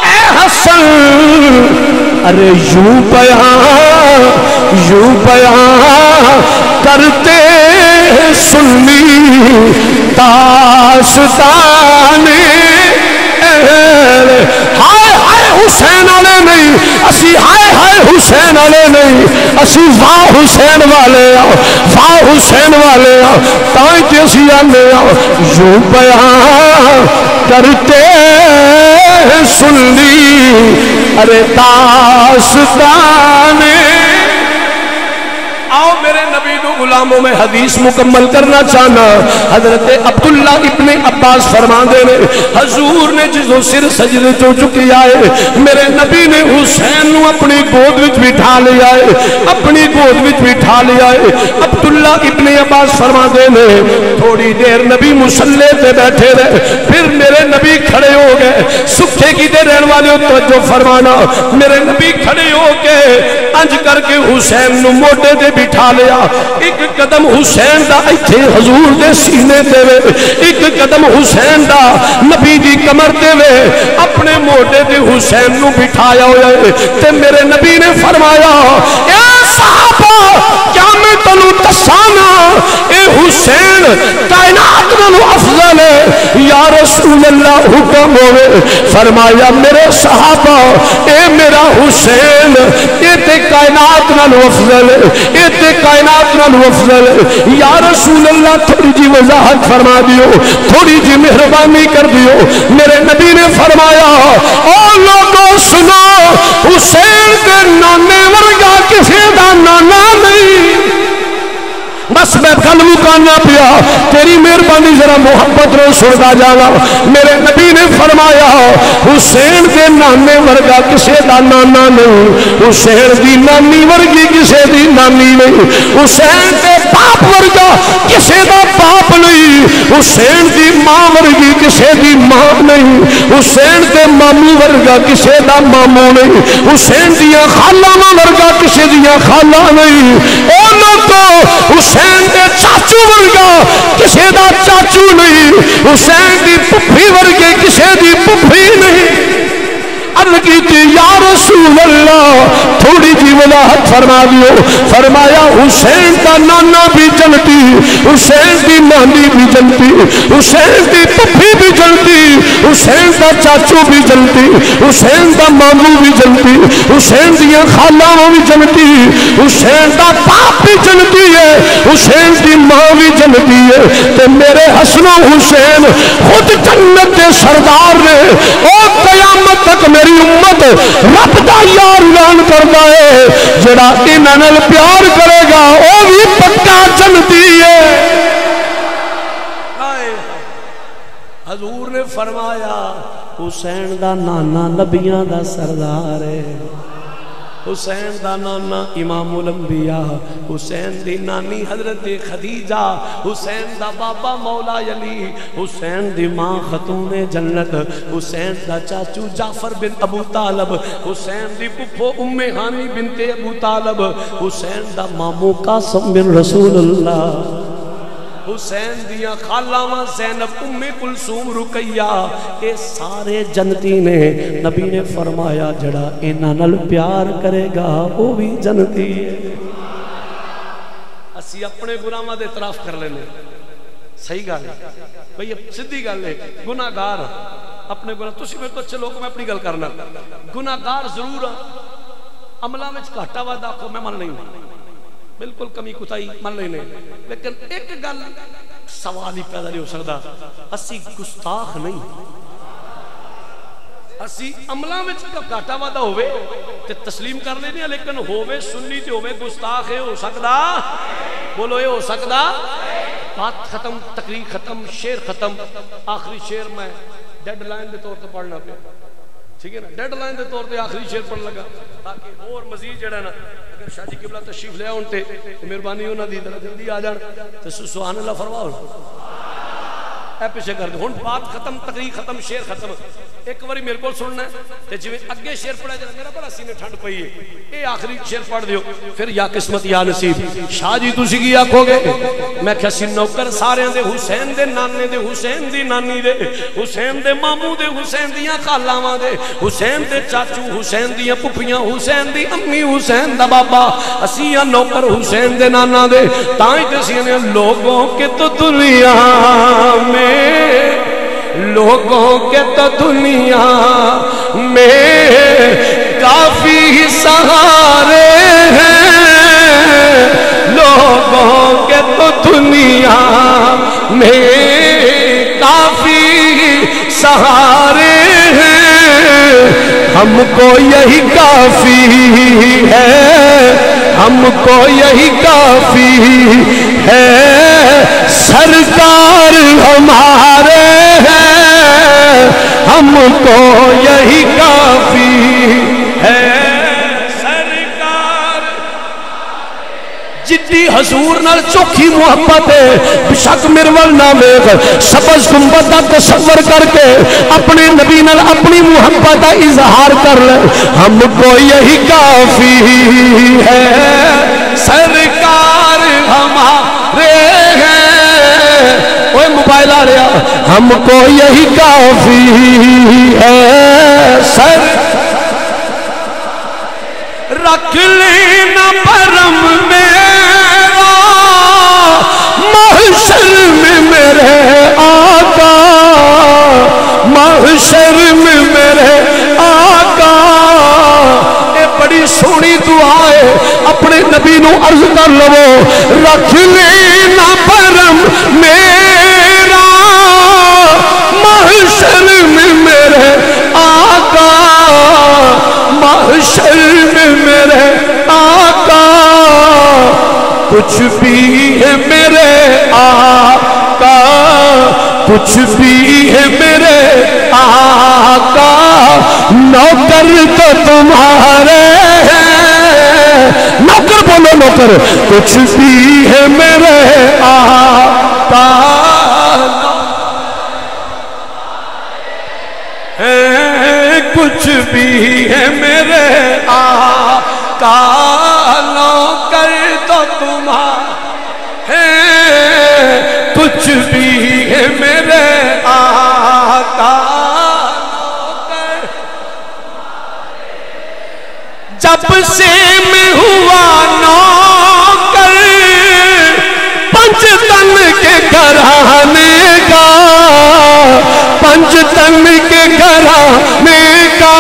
اے حسن ارے یوں بیان کرتے سنی داستان ہائے ہائے حسین والے نہیں نہیں، اسی ہائے ہائے حسین والے نہیں، اسی واہ حسین والے واہ حسین والے تائیں تے اسی آنے یوں بیان کرتے سن لی ارے داستان۔ آؤ میرے نبی دو غلاموں میں حدیث مکمل کرنا چاہنا۔ حضرت عبداللہ ابن عباس فرماندے نے حضور نے جسو سر سجدے تو چکی آئے، میرے نبی نے حسین نو اپنی گود وچ بٹھا لیا ہے، اپنی گود وچ بٹھا لیا ہے۔ عبداللہ ابن عباس فرماندے نے تھوڑی دیر نبی مصلی پہ بیٹھے رہے، پھر میرے نبی کھڑے ہو گئے۔ سکھے کی دے رہن والے توجہ فرمانا، میرے نبی کھڑے ہو کے انج کر کے حسین نو موٹے دے بٹھا لیا، ایک قدم حسین دا ایتھے حضور دے سینے دے وے، ایک قدم حسین دا نبی دی کمر دے وے، اپنے موٹے دے حسین نو بٹھایا ہویا ہے۔ تے میرے نبی نے فرمایا اے صحابہ کیا میں تنو دسانا اے حسین کائنات نو افضل ہے؟ یا رسول اللہ حکم ہوئے۔ فرمایا میرے صحابہ اے میرا حسین اے تے کائنات نو افضل ہے، اے تے کائنات نو افضل ہے۔ یا رسول اللہ تھوڑی جی وضاحت فرما دیو، تھوڑی جی مہربانی کر دیو۔ میرے نبی نے فرمایا او لوگوں سنو، حسین کے نانے ورگا کسی دا نانا نہیں۔ بس میں کل مکانا پیا، تیری مہربانی ذرا محبت رو سنتا جانا۔ میرے نبی نے فرمایا حسین کے نانے ورگا کسے دا نانا نہیں، حسین دی نانی ورگی کسے دی نانی نہیں، حسین کے باپ ورگا کسے دا باپ نہیں، حسین دی ماں ورگی کسے دی ماں نہیں، حسین کے مامو ورگا کسے دا مامو نہیں، حسین دیا خالہ ورگا کسے دیا خالہ نہیں۔ او لوگو حسین دے چاچو ورگا کسے دا چاچو نہیں، حسین دی پپھی ورگے کسے دی پپھی نہیں۔ عرض کی تھی یا رسول اللہ تھوڑی جی وضاحت فرما دیو۔ فرمایا حسین کا نانا بھی جنتی، حسین دی نانی بھی جنتی، حسین دی پپھی بھی جنتی، حسین کا چاچو بھی جنتی، حسین کا مامو بھی جنتی، حسین دیا خالہ بھی جنتی، حسین کا باپ بھی جنتی ہے، حسین دی ماں بھی جنتی ہے۔ تو میرے حسن و حسین خود جنت کے سردار نے اور قیامت تک میری امت رب دا یار اعلان کرتا ہے، جڑا انہاں نال پیار کرے گا وہ بھی پکا جنتی ہے۔ حضور نے فرمایا حسین دا نانا نبیاں دا سردار ہے، حسین دا نانا امام الانبیاء، حسین دی نانی حضرت خدیجہ، حسین دا بابا مولا علی، حسین دی ماں خاتون جنت، حسین دا چاچو جعفر بن ابو طالب، حسین دی پپو ام ہانی بنت ابو طالب، حسین دا مامو قاسم بن رسول اللہ، حسین دیا خالہ زینب ام کلثوم رقیہ، اے سارے جنتی نے۔ نبی نے فرمایا جڑا انہاں نال پیار کرے گا وہ بھی جنتی ہے۔ اسی اپنے گناہاں دے اعتراف کر لینے، صحیح گل ہے بھئی سیدھی گل ہے، گناہگار اپنے گناہ تسی میرے تو اچھے لوگ میں اپنی گل کرنا، گناہگار ضرور عملہ وچ گھاٹا وعدہ آکھو میں من نہیں ہوں، بالکل کمی کتائی من لینے، لیکن ایک گل سوال ہی پیدا نہیں ہو سکتا، اسی گستاخ نہیں، اسی عملہ میں گھاٹا وعدہ ہوئے تے تسلیم کر لینے، لیکن ہوئے سنی تے ہوئے گستاخ ہے ہو سکتا، بولو یہ ہو سکتا۔ بات ختم، تقریر ختم، شعر ختم، آخری شعر میں ڈیڈ لائن دے طور تے پڑھنا پہ، ٹھیک ہے نا، ڈیڈ لائن دے طور تے آخری شعر پڑھ لگا تاکہ اور مزید جڑا نا اگر شاہ جی قبلہ تشریف لے آن تے مہربانی ہونا دی طرح جلدی آ جان تے سبحان اللہ فرماؤ، اے پیچھے کر دو۔ ہن بات ختم، تقریر ختم، شعر ختم، ایک باری میرے کو سننا ہے تے جویں اگے شعر پڑھا جائے میرا بڑا سینے ٹھنڈ پئی ہے، اے آخری شعر پڑھ دیو پھر یا قسمت یا نصیب۔ شاہ جی تسی کی آکھو گے؟ میں کہ سی نوکر سارے دے حسین دے نانے دے، حسین دی نانی دے، حسین دے ماموں دے، حسین دیاں خالاواں دے، حسین دے چاچو، حسین دیاں پھپھیاں، حسین دی امی، حسین دا بابا، اسیاں نوکر حسین دے نانا دے، تائیں تے سینے لوگوں کے تو دنیا میں، لوگوں کے تو دنیا میں کافی سہارے ہیں لوگوں کے تو دنیا میں کافی سہارے ہیں ہم کو یہی کافی ہے ہم کو یہی کافی ہے سرکار ہمارے ہیں ہم کو یہی کافی ہے سرکار جدی حضور نال چوکھی محبت ہے بشک مرول نامے سبز گنبد دا تصور کر کے اپنے نبی نال اپنی محبت دا اظہار کر لے ہم کو یہی کافی ہے سرکار ہمارے ہیں اوہ موبائل آ رہا ہم کو یہی کافی ہے سر رکھ لینا پرم میرا محشر میں میرے آقا محشر میں میرے آقا اے بڑی سونی دعا ہے اپنے نبی نو عرض کر لو رکھ لینا پرم میرا محشر میں میرے آقا محشر میں میرے آقا کچھ بھی ہے میرے آقا کچھ بھی ہے میرے آقا نوکر تو تمہارے ہیں نوکر بولو نوکر کچھ بھی ہے میرے آقا کچھ بھی ہے میرے آقا نوکر تو تمہارے ہیں کچھ بھی ہے میرے آقا نوکر جب سے میں ہوا نوکر پنج تن کے گھرانے کا پنج تن کے گھرانے کا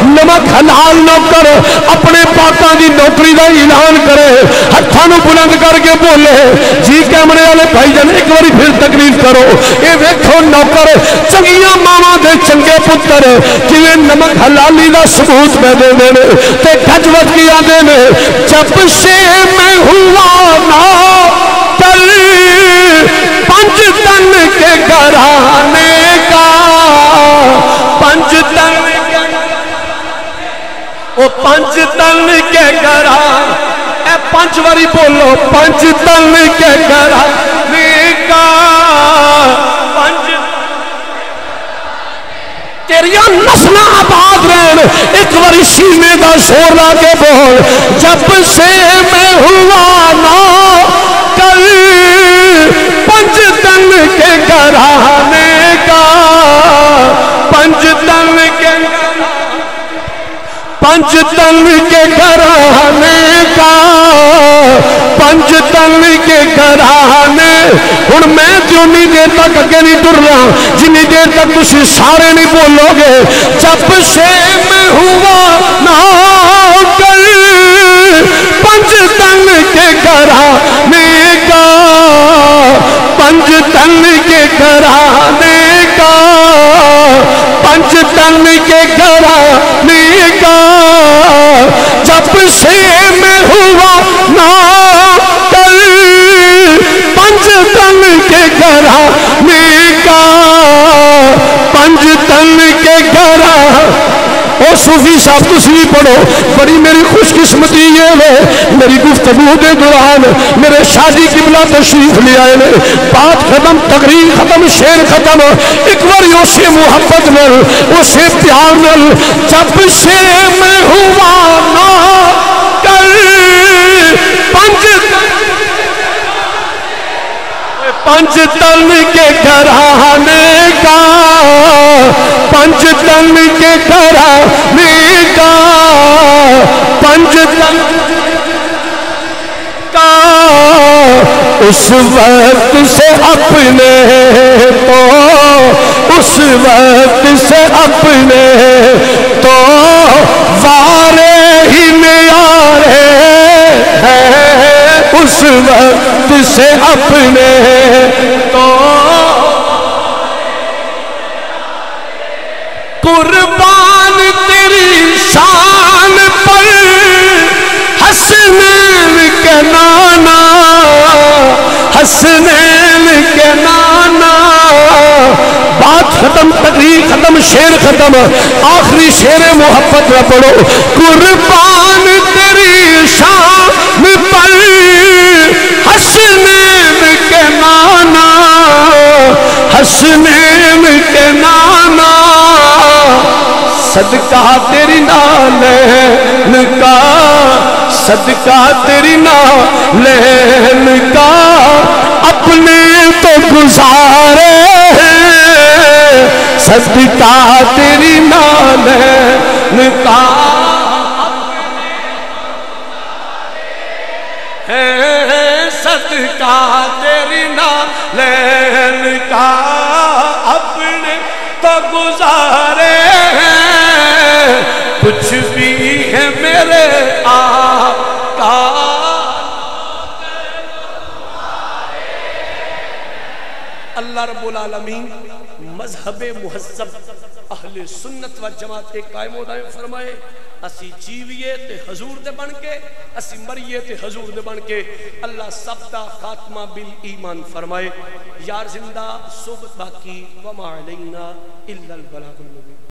نمک حلال نوکر اپنے پاکاں دی نوکری دا اعلان کرے ہتھاں نو بلند کر کے بولے جی کیمرے والے بھائی جان ایک باری پھر تکلیف کرو اے ویکھو نوکر چنگیاں ماواں دے چنگے پتر کیویں نمک حلالی دا ثبوت دے دے نے تے گج وج کے آندے نے جب سے میں ہوا نوکر پنج تن کے گھرانے کا پنج تن او پنج تن کے گھرانے اے پنج واری بولو پنج تن کے گھرانے کا پنج تیریاں نسلیں آباد رہن ایک باری سینے دا زور لا کے بول جب سے میں ہوا نوکر پنج تن کے گھرانے کا پنج تن کے پنج تن کے گھرانے کا پنج تن کے گھرانے ہن میں جونی دیر تک اگے نہیں ٹرنا جنی دیر تک تسی سارے نہیں بولو گے جب سے میں ہوا نوکر پنج تن کے گھرانے کا پنج تن کے گھرانے کا پنج تن کے گھرانے کا جب سے میں ہوا نوکر پنج تن کے گھرانے کا پنج تن کے گھرانے او صوفی صاحب تسی پڑھو بڑی میری خوش قسمتی یہ ہے میری گفتگو دے دوران میرے شادی قبلہ تشریف لے آئے نے بات ختم تقریر ختم شعر ختم ایک بار اسے محبت نل اسے پیار نل جب سے میں ہوا نوکر پنج تن کے گھرانے کا پنج تن کے گھرانے کا پنج تن کا اس وقت سے اپنے تو اس وقت سے اپنے تو وارے وقت سے اپنے تو قربان تیری شان پر حسنین کے نانا حسنین کے نانا بات ختم تقریر ختم شعر ختم آخری شعر محبت نہ پڑھو قربان تیری شان پر حسنین کے نانا حسنین کے نانا صدقہ تیری نالین کا صدقہ تیری نالین کا اپنے تو گزارے صدقہ تیری نالین کا صدقہ تیری نالین کا اپنے تو گزارے کچھ بھی ہے میرے آقا اللہ رب العالمین مذہب مہذب اہل سنت و جماعت کے قائم و دائم فرمائے اسی جیویے تے حضور دے بن کے اسی مریے تے حضور دے بن کے اللہ سب دا خاتمہ بالایمان فرمائے یار زندہ صبح باقی وما علینا الا البلاغ المبین